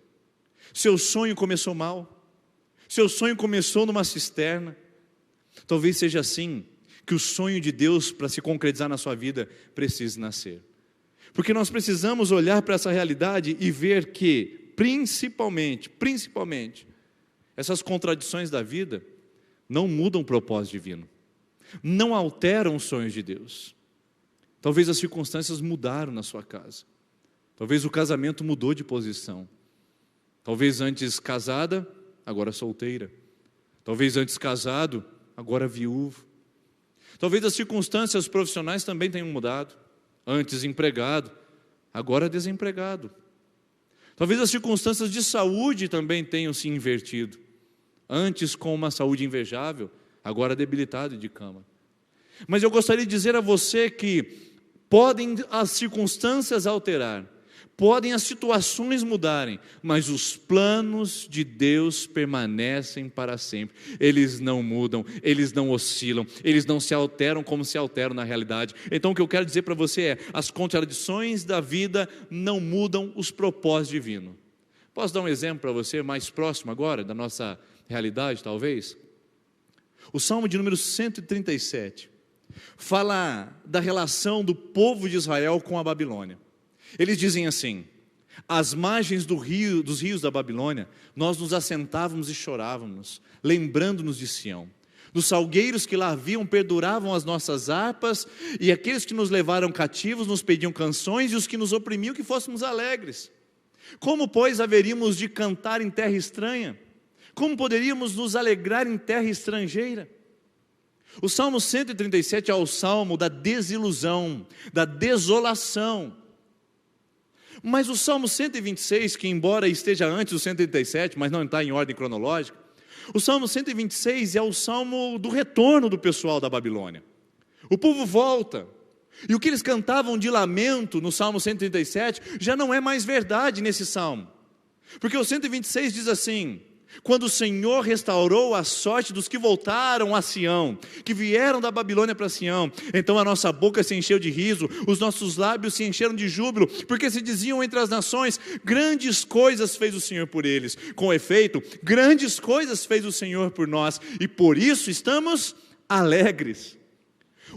seu sonho começou mal? Seu sonho começou numa cisterna? Talvez seja assim que o sonho de Deus para se concretizar na sua vida precise nascer. Porque nós precisamos olhar para essa realidade e ver que, principalmente, essas contradições da vida não mudam o propósito divino, não alteram os sonhos de Deus. Talvez as circunstâncias mudaram na sua casa, talvez o casamento mudou de posição, talvez antes casada, agora solteira, talvez antes casado, agora viúvo. Talvez as circunstâncias profissionais também tenham mudado, antes empregado, agora desempregado. Talvez as circunstâncias de saúde também tenham se invertido, antes com uma saúde invejável, agora debilitado e de cama. Mas eu gostaria de dizer a você que podem as circunstâncias alterar, podem as situações mudarem, mas os planos de Deus permanecem para sempre. Eles não mudam, eles não oscilam, eles não se alteram como se alteram na realidade. Então o que eu quero dizer para você é, as contradições da vida não mudam os propósitos divinos. Posso dar um exemplo para você, mais próximo agora, da nossa realidade talvez? O Salmo de número 137 fala da relação do povo de Israel com a Babilônia. Eles dizem assim: às margens dos rios da Babilônia, nós nos assentávamos e chorávamos, lembrando-nos de Sião. Dos salgueiros que lá haviam perduravam as nossas harpas, e aqueles que nos levaram cativos nos pediam canções, e os que nos oprimiam que fôssemos alegres. Como, pois, haveríamos de cantar em terra estranha? Como poderíamos nos alegrar em terra estrangeira? O Salmo 137 é o salmo da desilusão, da desolação. Mas o Salmo 126, que embora esteja antes do 137, mas não está em ordem cronológica, o Salmo 126 é o salmo do retorno do pessoal da Babilônia. O povo volta, e o que eles cantavam de lamento no Salmo 137 já não é mais verdade nesse salmo. Porque o 126 diz assim: quando o Senhor restaurou a sorte dos que voltaram a Sião, que vieram da Babilônia para Sião, então a nossa boca se encheu de riso, os nossos lábios se encheram de júbilo, porque se diziam entre as nações: grandes coisas fez o Senhor por eles. Com efeito, grandes coisas fez o Senhor por nós, e por isso estamos alegres.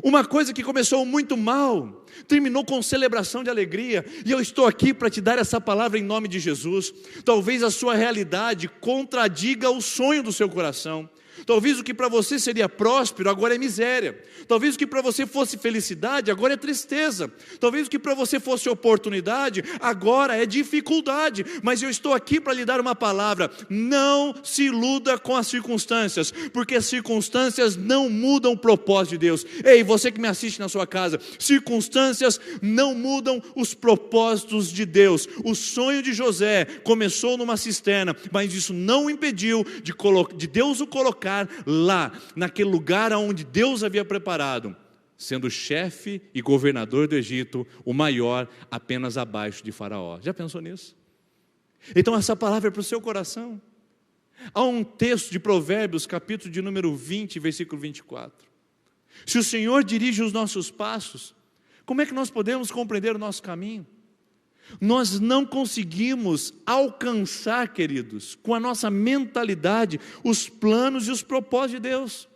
Uma coisa que começou muito mal, terminou com celebração de alegria, e eu estou aqui para te dar essa palavra em nome de Jesus. Talvez a sua realidade contradiga o sonho do seu coração. Talvez o que para você seria próspero, agora é miséria. Talvez o que para você fosse felicidade, agora é tristeza. Talvez o que para você fosse oportunidade, agora é dificuldade. Mas eu estou aqui para lhe dar uma palavra: não se iluda com as circunstâncias, porque as circunstâncias não mudam o propósito de Deus. Ei, você que me assiste na sua casa, circunstâncias não mudam os propósitos de Deus. O sonho de José começou numa cisterna, mas isso não o impediu de Deus o colocar lá, naquele lugar onde Deus havia preparado, sendo chefe e governador do Egito, o maior apenas abaixo de Faraó. Já pensou nisso? Então essa palavra é para o seu coração. Há um texto de Provérbios, capítulo de número 20, versículo 24. Se o Senhor dirige os nossos passos, como é que nós podemos compreender o nosso caminho? Nós não conseguimos alcançar, queridos, com a nossa mentalidade, os planos e os propósitos de Deus.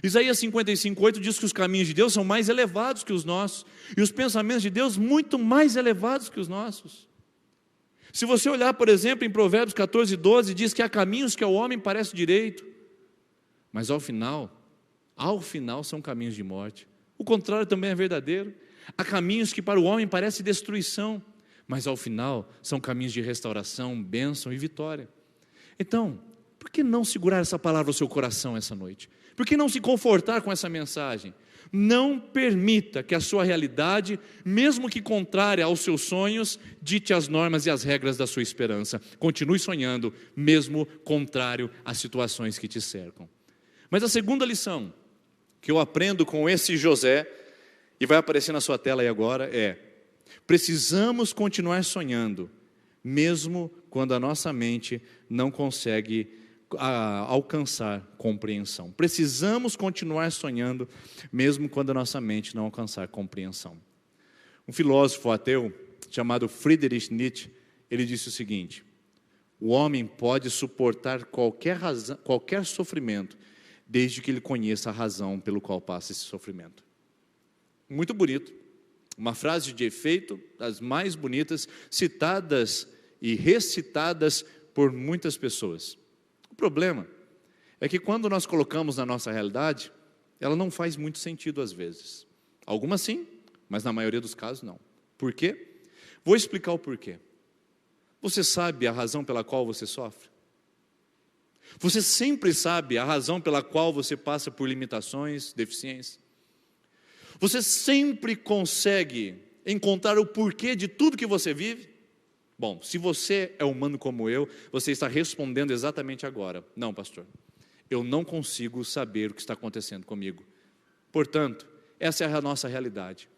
Isaías 55:8 diz que os caminhos de Deus são mais elevados que os nossos, e os pensamentos de Deus muito mais elevados que os nossos. Se você olhar, por exemplo, em Provérbios 14:12, diz que há caminhos que ao homem parece direito, mas ao final são caminhos de morte. O contrário também é verdadeiro. Há caminhos que para o homem parece destruição, mas ao final são caminhos de restauração, bênção e vitória. Então, por que não segurar essa palavra no seu coração essa noite? Por que não se confortar com essa mensagem? Não permita que a sua realidade, mesmo que contrária aos seus sonhos, dite as normas e as regras da sua esperança. Continue sonhando, mesmo contrário às situações que te cercam. Mas a segunda lição que eu aprendo com esse José, e vai aparecer na sua tela aí agora, é: precisamos continuar sonhando, mesmo quando a nossa mente não consegue alcançar compreensão. Precisamos continuar sonhando, mesmo quando a nossa mente não alcançar compreensão. Um filósofo ateu chamado Friedrich Nietzsche, ele disse o seguinte: o homem pode suportar qualquer sofrimento, desde que ele conheça a razão pelo qual passa esse sofrimento. Muito bonito. Uma frase de efeito, das mais bonitas, citadas e recitadas por muitas pessoas. O problema é que quando nós colocamos na nossa realidade, ela não faz muito sentido às vezes. Algumas sim, mas na maioria dos casos não. Por quê? Vou explicar o porquê. Você sabe a razão pela qual você sofre? Você sempre sabe a razão pela qual você passa por limitações, deficiências? Você sempre consegue encontrar o porquê de tudo que você vive? Bom, se você é humano como eu, você está respondendo exatamente agora: não, pastor, eu não consigo saber o que está acontecendo comigo. Portanto, essa é a nossa realidade.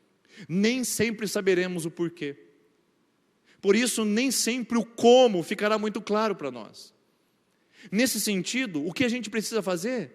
Nem sempre saberemos o porquê. Por isso, nem sempre o como ficará muito claro para nós. Nesse sentido, o que a gente precisa fazer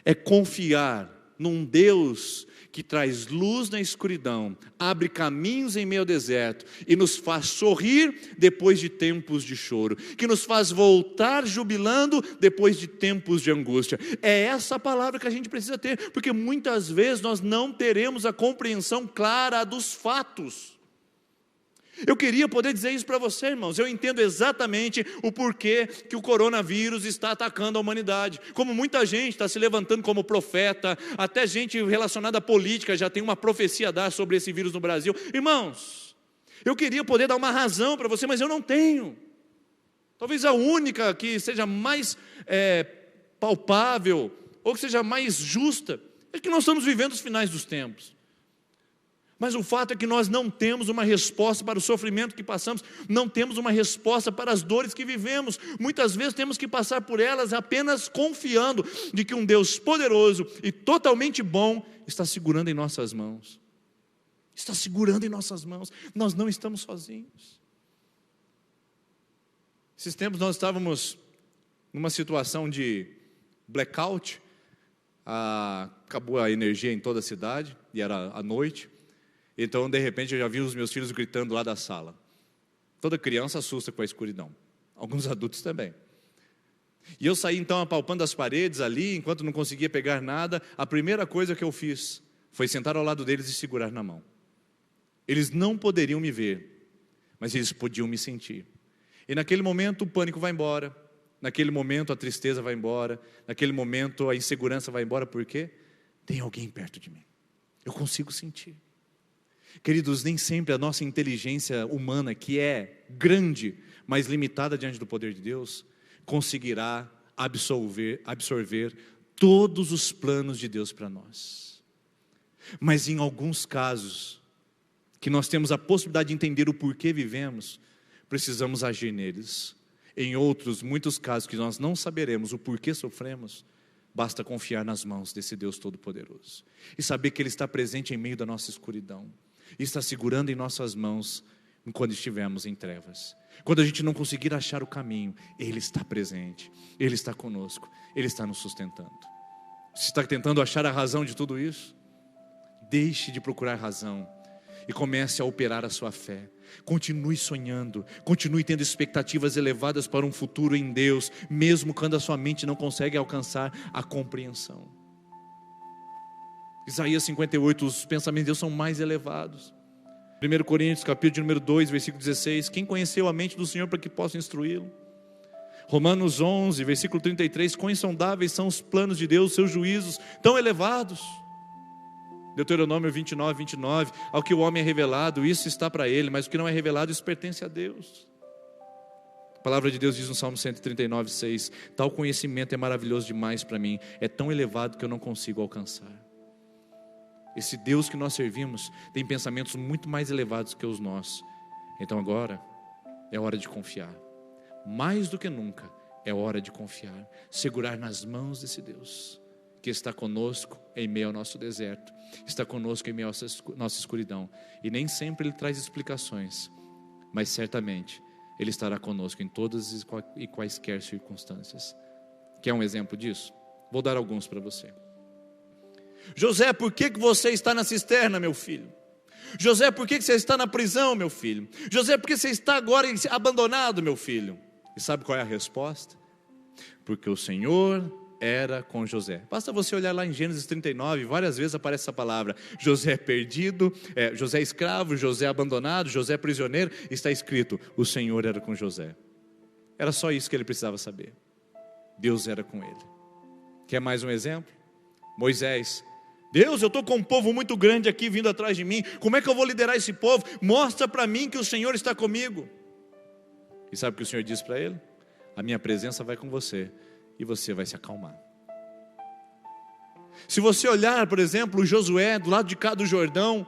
é confiar num Deus que traz luz na escuridão, abre caminhos em meio ao deserto e nos faz sorrir depois de tempos de choro, que nos faz voltar jubilando depois de tempos de angústia. É essa palavra que a gente precisa ter, porque muitas vezes nós não teremos a compreensão clara dos fatos. Eu queria poder dizer isso para você, irmãos. Eu entendo exatamente o porquê que o coronavírus está atacando a humanidade. Como muita gente está se levantando como profeta, até gente relacionada à política já tem uma profecia a dar sobre esse vírus no Brasil. Irmãos, eu queria poder dar uma razão para você, mas eu não tenho. Talvez a única que seja mais palpável, ou que seja mais justa, é que nós estamos vivendo os finais dos tempos. Mas o fato é que nós não temos uma resposta para o sofrimento que passamos, não temos uma resposta para as dores que vivemos. Muitas vezes temos que passar por elas apenas confiando de que um Deus poderoso e totalmente bom está segurando em nossas mãos. Está segurando em nossas mãos. Nós não estamos sozinhos. Esses tempos nós estávamos numa situação de blackout. Acabou a energia em toda a cidade e era à noite. Então, de repente, eu já vi os meus filhos gritando lá da sala. Toda criança assusta com a escuridão. Alguns adultos também. E eu saí, então, apalpando as paredes ali, enquanto não conseguia pegar nada. A primeira coisa que eu fiz foi sentar ao lado deles e segurar na mão. Eles não poderiam me ver, mas eles podiam me sentir. E naquele momento o pânico vai embora. Naquele momento a tristeza vai embora. Naquele momento a insegurança vai embora. Por quê? Tem alguém perto de mim. Eu consigo sentir. Queridos, nem sempre a nossa inteligência humana, que é grande, mas limitada diante do poder de Deus, conseguirá absorver todos os planos de Deus para nós. Mas em alguns casos, que nós temos a possibilidade de entender o porquê vivemos, precisamos agir neles. Em outros, muitos casos que nós não saberemos o porquê sofremos, basta confiar nas mãos desse Deus Todo-Poderoso. E saber que Ele está presente em meio da nossa escuridão. E está segurando em nossas mãos quando estivermos em trevas. Quando a gente não conseguir achar o caminho, Ele está presente, Ele está conosco, Ele está nos sustentando. Você está tentando achar a razão de tudo isso? Deixe de procurar razão e comece a operar a sua fé. Continue sonhando, continue tendo expectativas elevadas para um futuro em Deus, mesmo quando a sua mente não consegue alcançar a compreensão. Isaías 58, os pensamentos de Deus são mais elevados. 1 Coríntios, capítulo número 2, versículo 16. Quem conheceu a mente do Senhor para que possa instruí-lo? Romanos 11, versículo 33. Quão insondáveis são os planos de Deus, seus juízos tão elevados. Deuteronômio 29, 29. Ao que o homem é revelado, isso está para ele, mas o que não é revelado, isso pertence a Deus. A palavra de Deus diz no Salmo 139, 6. Tal conhecimento é maravilhoso demais para mim, é tão elevado que eu não consigo alcançar. Esse Deus que nós servimos tem pensamentos muito mais elevados que os nossos. Então agora é hora de confiar. Mais do que nunca é hora de confiar. Segurar nas mãos desse Deus que está conosco em meio ao nosso deserto. Está conosco em meio à nossa escuridão. E nem sempre Ele traz explicações, mas certamente Ele estará conosco em todas e quaisquer circunstâncias. Quer um exemplo disso? Vou dar alguns para você. José, por que você está na cisterna, meu filho? José, por que você está na prisão, meu filho? José, por que você está agora abandonado, meu filho? E sabe qual é a resposta? Porque o Senhor era com José. Basta você olhar lá em Gênesis 39, várias vezes aparece essa palavra. José perdido, José escravo, José abandonado, José prisioneiro. Está escrito, o Senhor era com José. Era só isso que ele precisava saber. Deus era com ele. Quer mais um exemplo? Moisés. Deus, eu estou com um povo muito grande aqui vindo atrás de mim. Como é que eu vou liderar esse povo? Mostra para mim que o Senhor está comigo. E sabe o que o Senhor disse para ele? A minha presença vai com você e você vai se acalmar. Se você olhar, por exemplo, Josué do lado de cá do Jordão,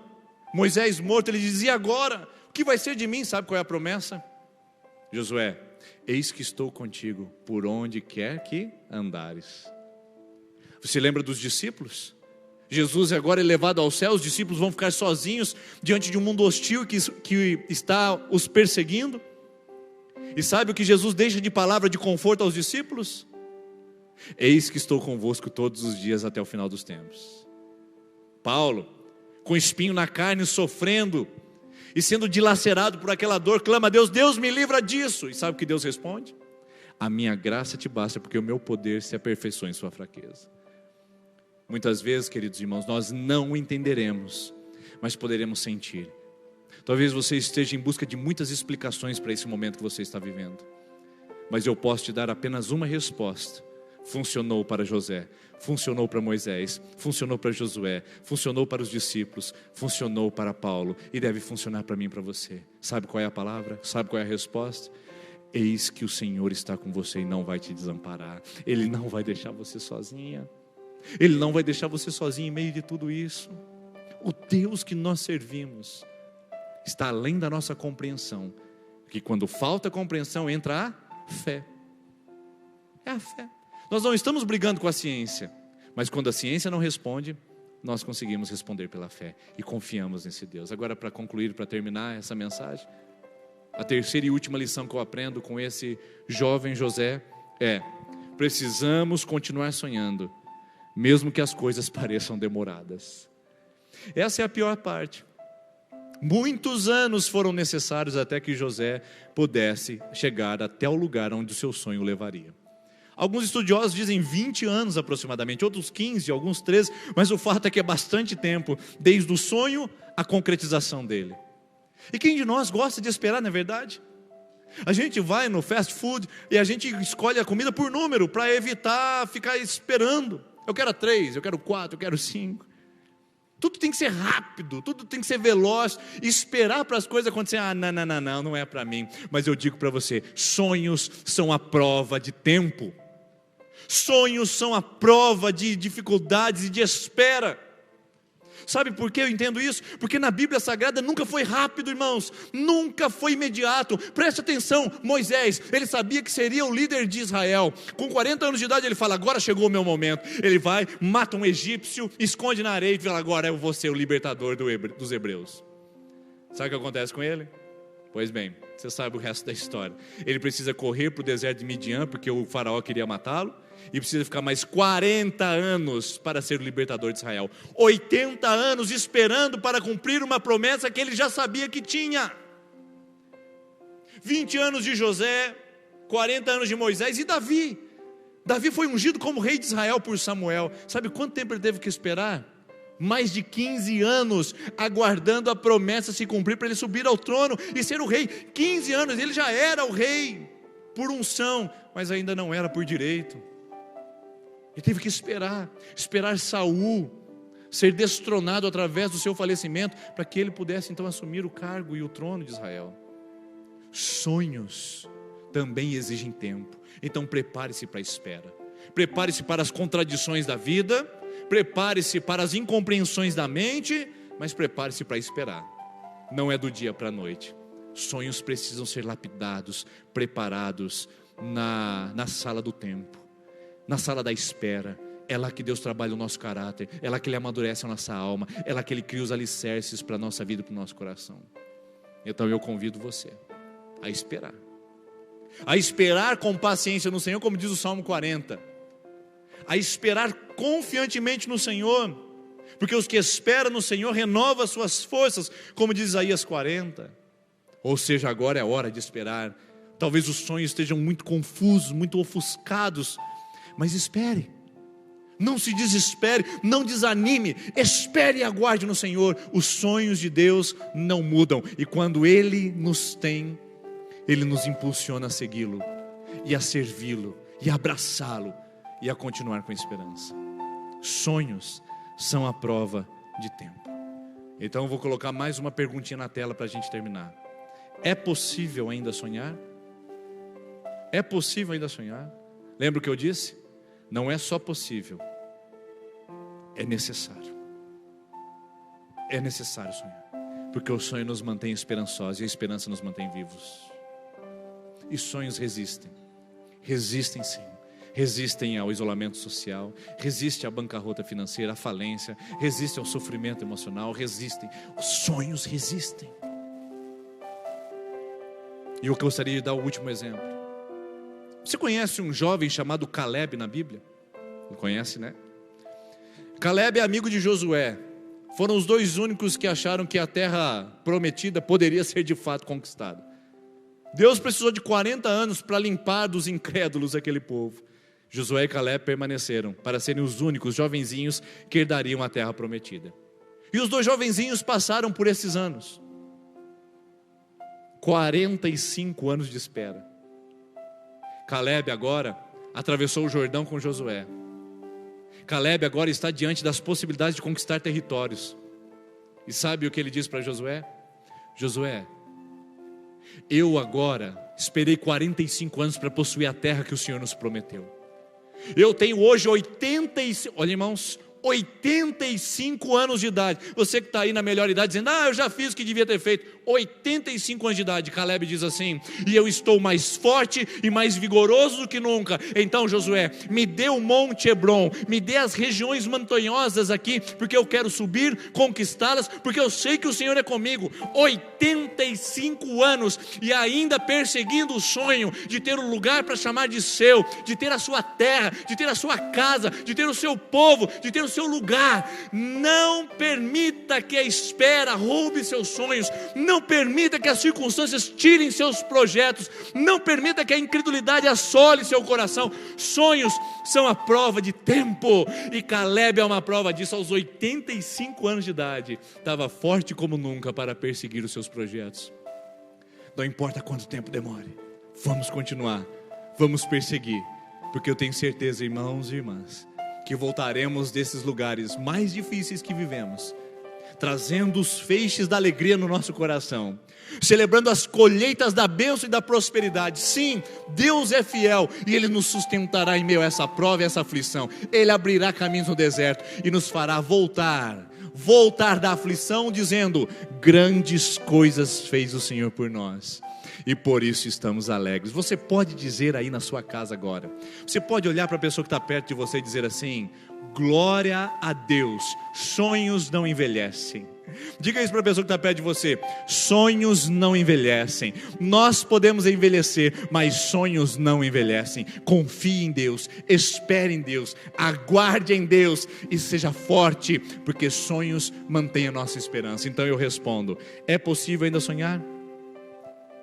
Moisés morto, ele dizia agora, o que vai ser de mim? Sabe qual é a promessa? Josué, eis que estou contigo por onde quer que andares. Você lembra dos discípulos? Jesus é agora elevado ao céu, os discípulos vão ficar sozinhos diante de um mundo hostil que está os perseguindo. E sabe o que Jesus deixa de palavra de conforto aos discípulos? Eis que estou convosco todos os dias até o final dos tempos. Paulo, com espinho na carne, sofrendo e sendo dilacerado por aquela dor, clama a Deus, Deus me livra disso. E sabe o que Deus responde? A minha graça te basta, porque o meu poder se aperfeiçoa em sua fraqueza. Muitas vezes, queridos irmãos, nós não entenderemos, mas poderemos sentir. Talvez você esteja em busca de muitas explicações para esse momento que você está vivendo. Mas eu posso te dar apenas uma resposta. Funcionou para José, funcionou para Moisés, funcionou para Josué, funcionou para os discípulos, funcionou para Paulo e deve funcionar para mim e para você. Sabe qual é a palavra? Sabe qual é a resposta? Eis que o Senhor está com você e não vai te desamparar. Ele não vai deixar você sozinha. Ele não vai deixar você sozinho em meio de tudo isso. O Deus que nós servimos está além da nossa compreensão. Porque quando falta compreensão, entra a fé. É a fé. Nós não estamos brigando com a ciência, mas quando a ciência não responde, nós conseguimos responder pela fé e confiamos nesse Deus. Agora, para concluir, para terminar essa mensagem, a terceira e última lição que eu aprendo com esse jovem José é: precisamos continuar sonhando, mesmo que as coisas pareçam demoradas. Essa é a pior parte. Muitos anos foram necessários até que José pudesse chegar até o lugar onde o seu sonho o levaria. Alguns estudiosos dizem 20 anos aproximadamente, outros 15, alguns 13, mas o fato é que é bastante tempo, desde o sonho à concretização dele. E quem de nós gosta de esperar, não é verdade? A gente vai no fast food e a gente escolhe a comida por número, para evitar ficar esperando. Eu quero 3, eu quero 4, eu quero 5. Tudo tem que ser rápido, tudo tem que ser veloz. Esperar para as coisas acontecerem, não é para mim. Mas eu digo para você, sonhos são a prova de tempo. Sonhos são a prova de dificuldades e de espera. Sabe por que eu entendo isso? Porque na Bíblia Sagrada nunca foi rápido, irmãos. Nunca foi imediato. Preste atenção, Moisés, ele sabia que seria o líder de Israel. Com 40 anos de idade ele fala, agora chegou o meu momento. Ele vai, mata um egípcio, esconde na areia e fala, agora eu vou ser o libertador dos hebreus. Sabe o que acontece com ele? Pois bem, você sabe o resto da história. Ele precisa correr para o deserto de Midian, porque o faraó queria matá-lo. E precisa ficar mais 40 anos para ser o libertador de Israel. 80 anos esperando para cumprir uma promessa que ele já sabia que tinha. 20 anos de José, 40 anos de Moisés e Davi. Davi foi ungido como rei de Israel por Samuel. Sabe quanto tempo ele teve que esperar? Mais de 15 anos aguardando a promessa se cumprir para ele subir ao trono e ser o rei. 15 anos, ele já era o rei por unção, mas ainda não era por direito. Ele teve que esperar Saul ser destronado através do seu falecimento, para que ele pudesse então assumir o cargo e o trono de Israel. Sonhos também exigem tempo, então prepare-se para a espera, prepare-se para as contradições da vida, prepare-se para as incompreensões da mente, mas prepare-se para esperar. Não é do dia para a noite. Sonhos precisam ser lapidados, preparados na sala do tempo, na sala da espera. É lá que Deus trabalha o nosso caráter, é lá que Ele amadurece a nossa alma, é lá que Ele cria os alicerces para a nossa vida e para o nosso coração. Então eu convido você a esperar com paciência no Senhor, como diz o Salmo 40, a esperar confiantemente no Senhor, porque os que esperam no Senhor renovam as suas forças, como diz Isaías 40. Ou seja, agora é a hora de esperar. Talvez os sonhos estejam muito confusos, muito ofuscados, mas espere, não se desespere, não desanime, espere e aguarde no Senhor. Os sonhos de Deus não mudam, e quando Ele nos tem, Ele nos impulsiona a segui-lo, e a servi-lo, e a abraçá-lo, e a continuar com esperança. Sonhos são a prova de tempo. Então eu vou colocar mais uma perguntinha na tela para a gente terminar. É possível ainda sonhar? É possível ainda sonhar? Lembra o que eu disse? Não é só possível, é necessário. É necessário sonhar, porque o sonho nos mantém esperançosos e a esperança nos mantém vivos. E sonhos resistem sim. Resistem ao isolamento social, resistem à bancarrota financeira, à falência, resistem ao sofrimento emocional, resistem. Os sonhos resistem. E eu gostaria de dar o último exemplo. Você conhece um jovem chamado Caleb na Bíblia? Não conhece, né? Caleb é amigo de Josué. Foram os dois únicos que acharam que a terra prometida poderia ser de fato conquistada. Deus precisou de 40 anos para limpar dos incrédulos aquele povo. Josué e Caleb permaneceram para serem os únicos jovenzinhos que herdariam a terra prometida. E os dois jovenzinhos passaram por esses anos. 45 anos de espera. Caleb agora atravessou o Jordão com Josué. Caleb agora está diante das possibilidades de conquistar territórios. E sabe o que ele diz para Josué? Josué, eu agora esperei 45 anos para possuir a terra que o Senhor nos prometeu. Eu tenho hoje 85, olha irmãos, 85 anos de idade. Você que está aí na melhor idade dizendo, eu já fiz o que devia ter feito. 85 anos de idade. Caleb diz assim: e eu estou mais forte e mais vigoroso do que nunca. Então Josué, me dê o Monte Hebron, me dê as regiões montanhosas aqui, porque eu quero subir, conquistá-las, porque eu sei que o Senhor é comigo. 85 anos e ainda perseguindo o sonho de ter um lugar para chamar de seu, de ter a sua terra, de ter a sua casa, de ter o seu povo, de ter o seu lugar. Não permita que a espera roube seus sonhos. Não permita que as circunstâncias tirem seus projetos. Não permita que a incredulidade assole seu coração. Sonhos são a prova de tempo, e Caleb é uma prova disso. Aos 85 anos de idade, estava forte como nunca para perseguir os seus projetos. Não importa quanto tempo demore, vamos continuar, vamos perseguir, porque eu tenho certeza, irmãos e irmãs, que voltaremos desses lugares mais difíceis que vivemos, trazendo os feixes da alegria no nosso coração, celebrando as colheitas da bênção e da prosperidade. Sim, Deus é fiel e Ele nos sustentará em meio a essa prova e essa aflição. Ele abrirá caminhos no deserto e nos fará voltar da aflição, dizendo: grandes coisas fez o Senhor por nós, e por isso estamos alegres. Você pode dizer aí na sua casa agora, você pode olhar para a pessoa que está perto de você e dizer assim: glória a Deus, sonhos não envelhecem. Diga isso para a pessoa que está perto de você: sonhos não envelhecem. Nós podemos envelhecer, mas sonhos não envelhecem. Confie em Deus, espere em Deus, aguarde em Deus e seja forte, porque sonhos mantêm a nossa esperança. Então eu respondo: é possível ainda sonhar?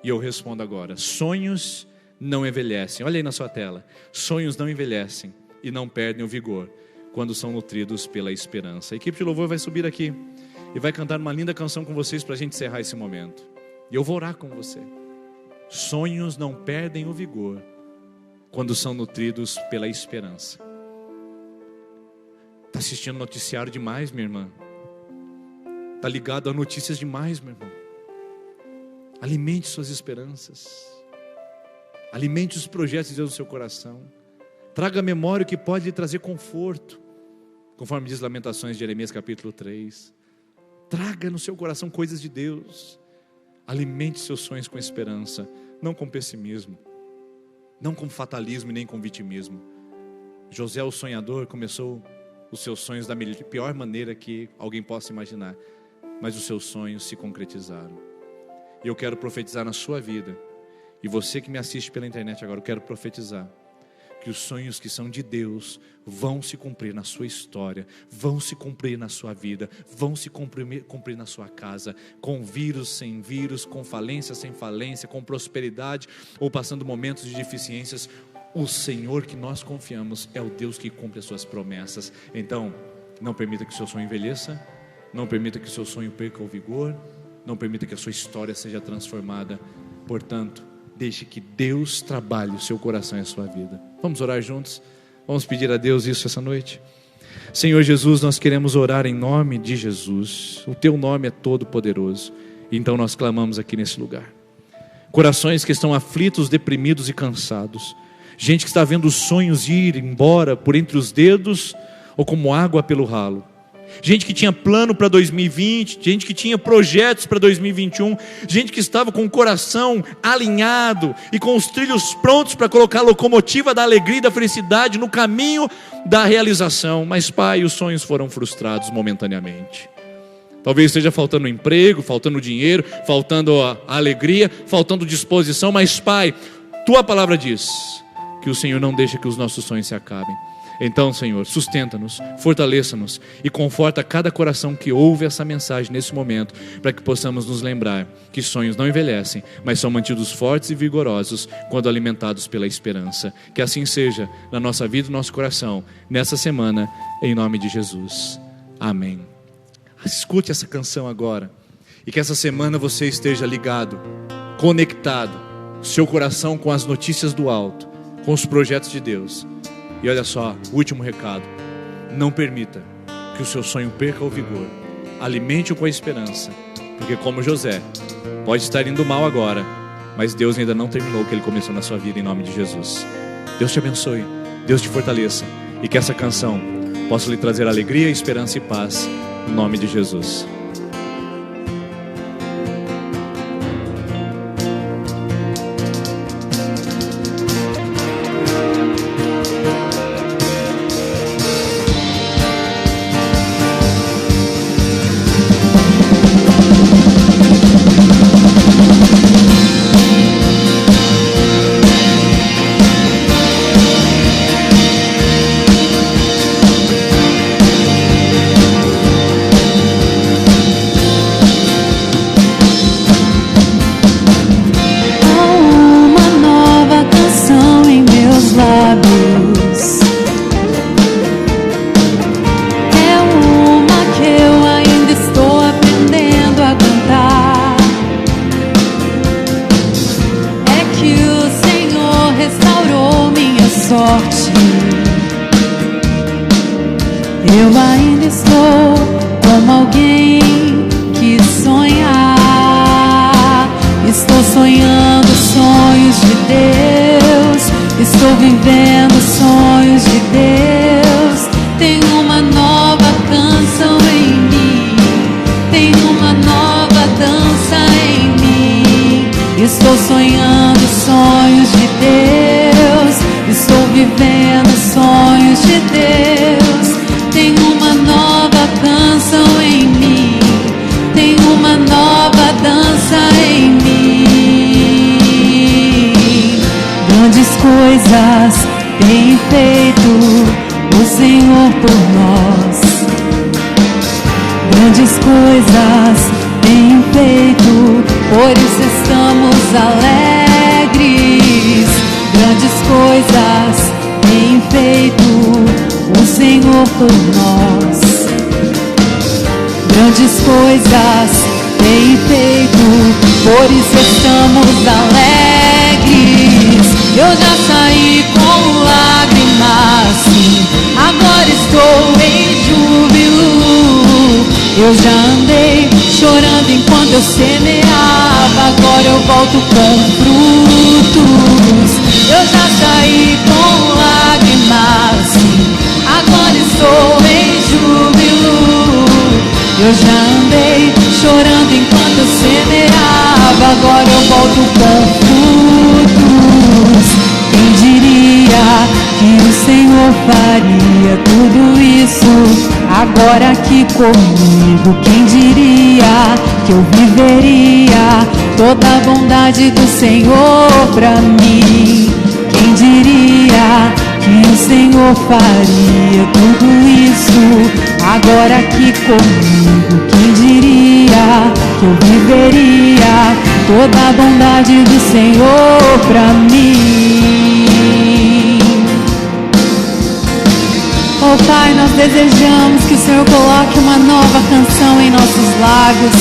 E eu respondo agora: sonhos não envelhecem. Olha aí na sua tela: sonhos não envelhecem e não perdem o vigor quando são nutridos pela esperança. A equipe de louvor vai subir aqui e vai cantar uma linda canção com vocês para a gente encerrar esse momento. E eu vou orar com você. Sonhos não perdem o vigor quando são nutridos pela esperança. Está assistindo noticiário demais, minha irmã? Está ligado a notícias demais, meu irmão? Alimente suas esperanças. Alimente os projetos de Deus no seu coração. Traga à memória o que pode lhe trazer conforto, conforme diz Lamentações de Jeremias capítulo 3. Traga no seu coração coisas de Deus. Alimente seus sonhos com esperança, não com pessimismo, não com fatalismo e nem com vitimismo. José, o sonhador, começou os seus sonhos da pior maneira que alguém possa imaginar, mas os seus sonhos se concretizaram. E eu quero profetizar na sua vida, e você que me assiste pela internet agora, eu quero profetizar que os sonhos que são de Deus vão se cumprir na sua história, vão se cumprir na sua vida, vão se cumprir na sua casa, com vírus, sem vírus, com falência, sem falência, com prosperidade ou passando momentos de deficiências. O Senhor que nós confiamos é o Deus que cumpre as suas promessas. Então, não permita que o seu sonho envelheça, não permita que o seu sonho perca o vigor, não permita que a sua história seja transformada. Portanto, deixe que Deus trabalhe o seu coração e a sua vida. Vamos orar juntos? Vamos pedir a Deus isso essa noite? Senhor Jesus, nós queremos orar em nome de Jesus. O teu nome é todo poderoso. Então nós clamamos aqui nesse lugar. Corações que estão aflitos, deprimidos e cansados. Gente que está vendo os sonhos ir embora por entre os dedos ou como água pelo ralo. Gente que tinha plano para 2020, gente que tinha projetos para 2021, gente que estava com o coração alinhado e com os trilhos prontos para colocar a locomotiva da alegria e da felicidade no caminho da realização. Mas, Pai, os sonhos foram frustrados momentaneamente. Talvez esteja faltando emprego, faltando dinheiro, faltando a alegria, faltando disposição, mas, Pai, Tua palavra diz que o Senhor não deixa que os nossos sonhos se acabem. Então, Senhor, sustenta-nos, fortaleça-nos e conforta cada coração que ouve essa mensagem nesse momento, para que possamos nos lembrar que sonhos não envelhecem, mas são mantidos fortes e vigorosos quando alimentados pela esperança. Que assim seja na nossa vida e no nosso coração, nessa semana, em nome de Jesus. Amém. Escute essa canção agora e que essa semana você esteja ligado conectado, seu coração com as notícias do alto, com os projetos de Deus. E olha só, último recado: não permita que o seu sonho perca o vigor. Alimente-o com a esperança, porque como José, pode estar indo mal agora, mas Deus ainda não terminou o que Ele começou na sua vida, em nome de Jesus. Deus te abençoe, Deus te fortaleça, e que essa canção possa lhe trazer alegria, esperança e paz, em nome de Jesus. Eu ainda estou como alguém que sonha. Estou sonhando sonhos de Deus. Estou vivendo sonhos de Deus. Tem uma nova canção em mim. Tem uma nova dança em mim. Estou sonhando sonhos de Deus. Estou vivendo sonhos de Deus. Tem uma nova canção em mim. Tem uma nova dança em mim. Grandes coisas tem feito o Senhor por nós. Grandes coisas tem feito, por isso estamos alegres. Grandes coisas tem feito o Senhor por nós. Grandes coisas tem feito, por isso estamos alegres. Eu já saí com lágrimas, sim, agora estou em júbilo. Eu já andei chorando enquanto eu semeava, agora eu volto com frutos. Eu já saí com lágrimas, sim, agora estou em júbilo. Eu já andei chorando enquanto eu semeava, agora eu volto com frutos. Quem diria que o Senhor faria tudo isso agora aqui comigo? Quem diria que eu viveria toda a bondade do Senhor pra mim? Quem diria que o Senhor faria tudo isso agora aqui comigo? Quem diria que eu viveria toda a bondade do Senhor pra mim? Oh Pai, nós desejamos que o Senhor coloque uma nova canção em nossos lábios,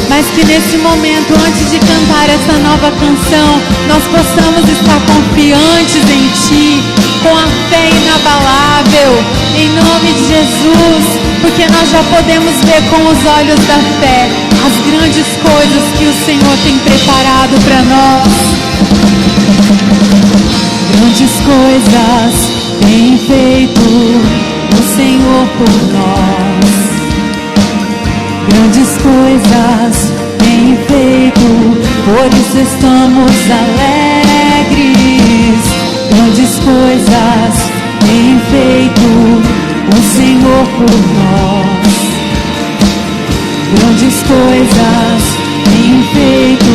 mas que nesse momento, antes de cantar essa nova canção, nós possamos estar confiantes em Ti, com a fé inabalável, em nome de Jesus, porque nós já podemos ver com os olhos da fé as grandes coisas que o Senhor tem preparado para nós. Grandes coisas tem feito o Senhor por nós. Grandes coisas tem feito, por isso estamos alegres. Grandes coisas tem feito o Senhor por nós. Grandes coisas tem feito,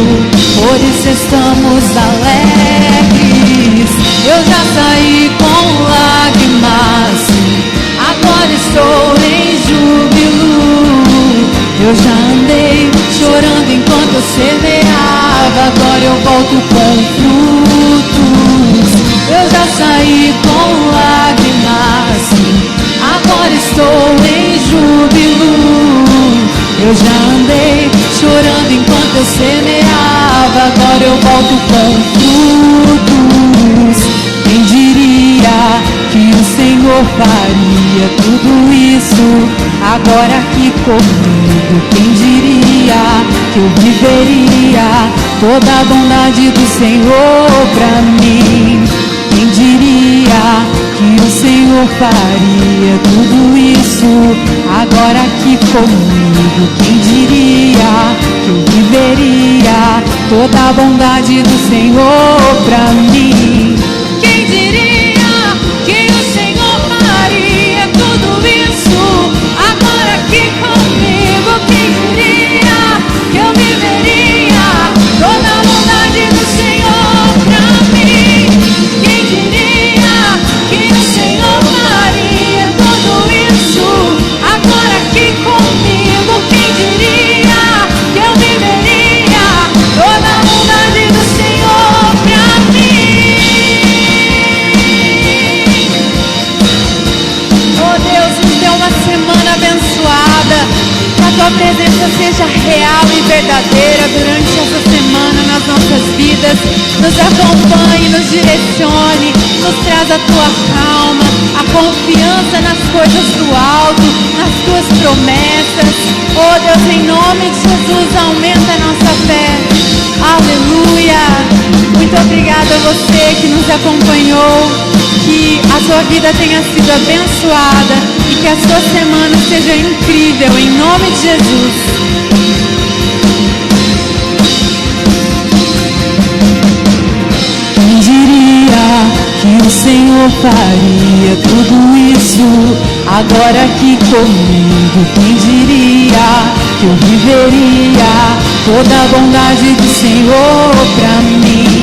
por isso estamos alegres. Eu já saí com lágrimas, agora estou em júbilo. Eu já andei chorando enquanto eu semeava, agora eu volto com frutos. Eu já saí com lágrimas, agora estou em júbilo. Eu já andei chorando enquanto eu semeava, agora eu faria tudo isso agora aqui comigo. Quem diria que eu viveria toda a bondade do Senhor pra mim? Quem diria que o Senhor faria tudo isso agora aqui comigo? Quem diria que eu viveria toda a bondade do Senhor pra mim? Quem diria que o Senhor faria tudo isso agora aqui comigo? Quem diria que eu viveria toda a bondade do Senhor pra mim? Quem diria que o Senhor faria tudo isso agora aqui comigo? Quem diria que eu viveria toda a bondade do Senhor pra mim? Oh Deus, nos dê uma semana abençoada, que a Tua presença seja real e verdadeira durante essa semana nas nossas vidas. Nos acompanhe, nos direcione, nos traz a Tua calma, a confiança nas coisas do alto, nas Tuas promessas. Oh Deus, em nome de Jesus, aumenta a nossa fé. Aleluia! Muito obrigada a você que nos acompanhou. Que a sua vida tenha sido abençoada e que a sua semana seja incrível, em nome de Jesus. Quem diria que o Senhor faria tudo isso agora aqui comigo? Quem diria que eu viveria toda a bondade do Senhor pra mim?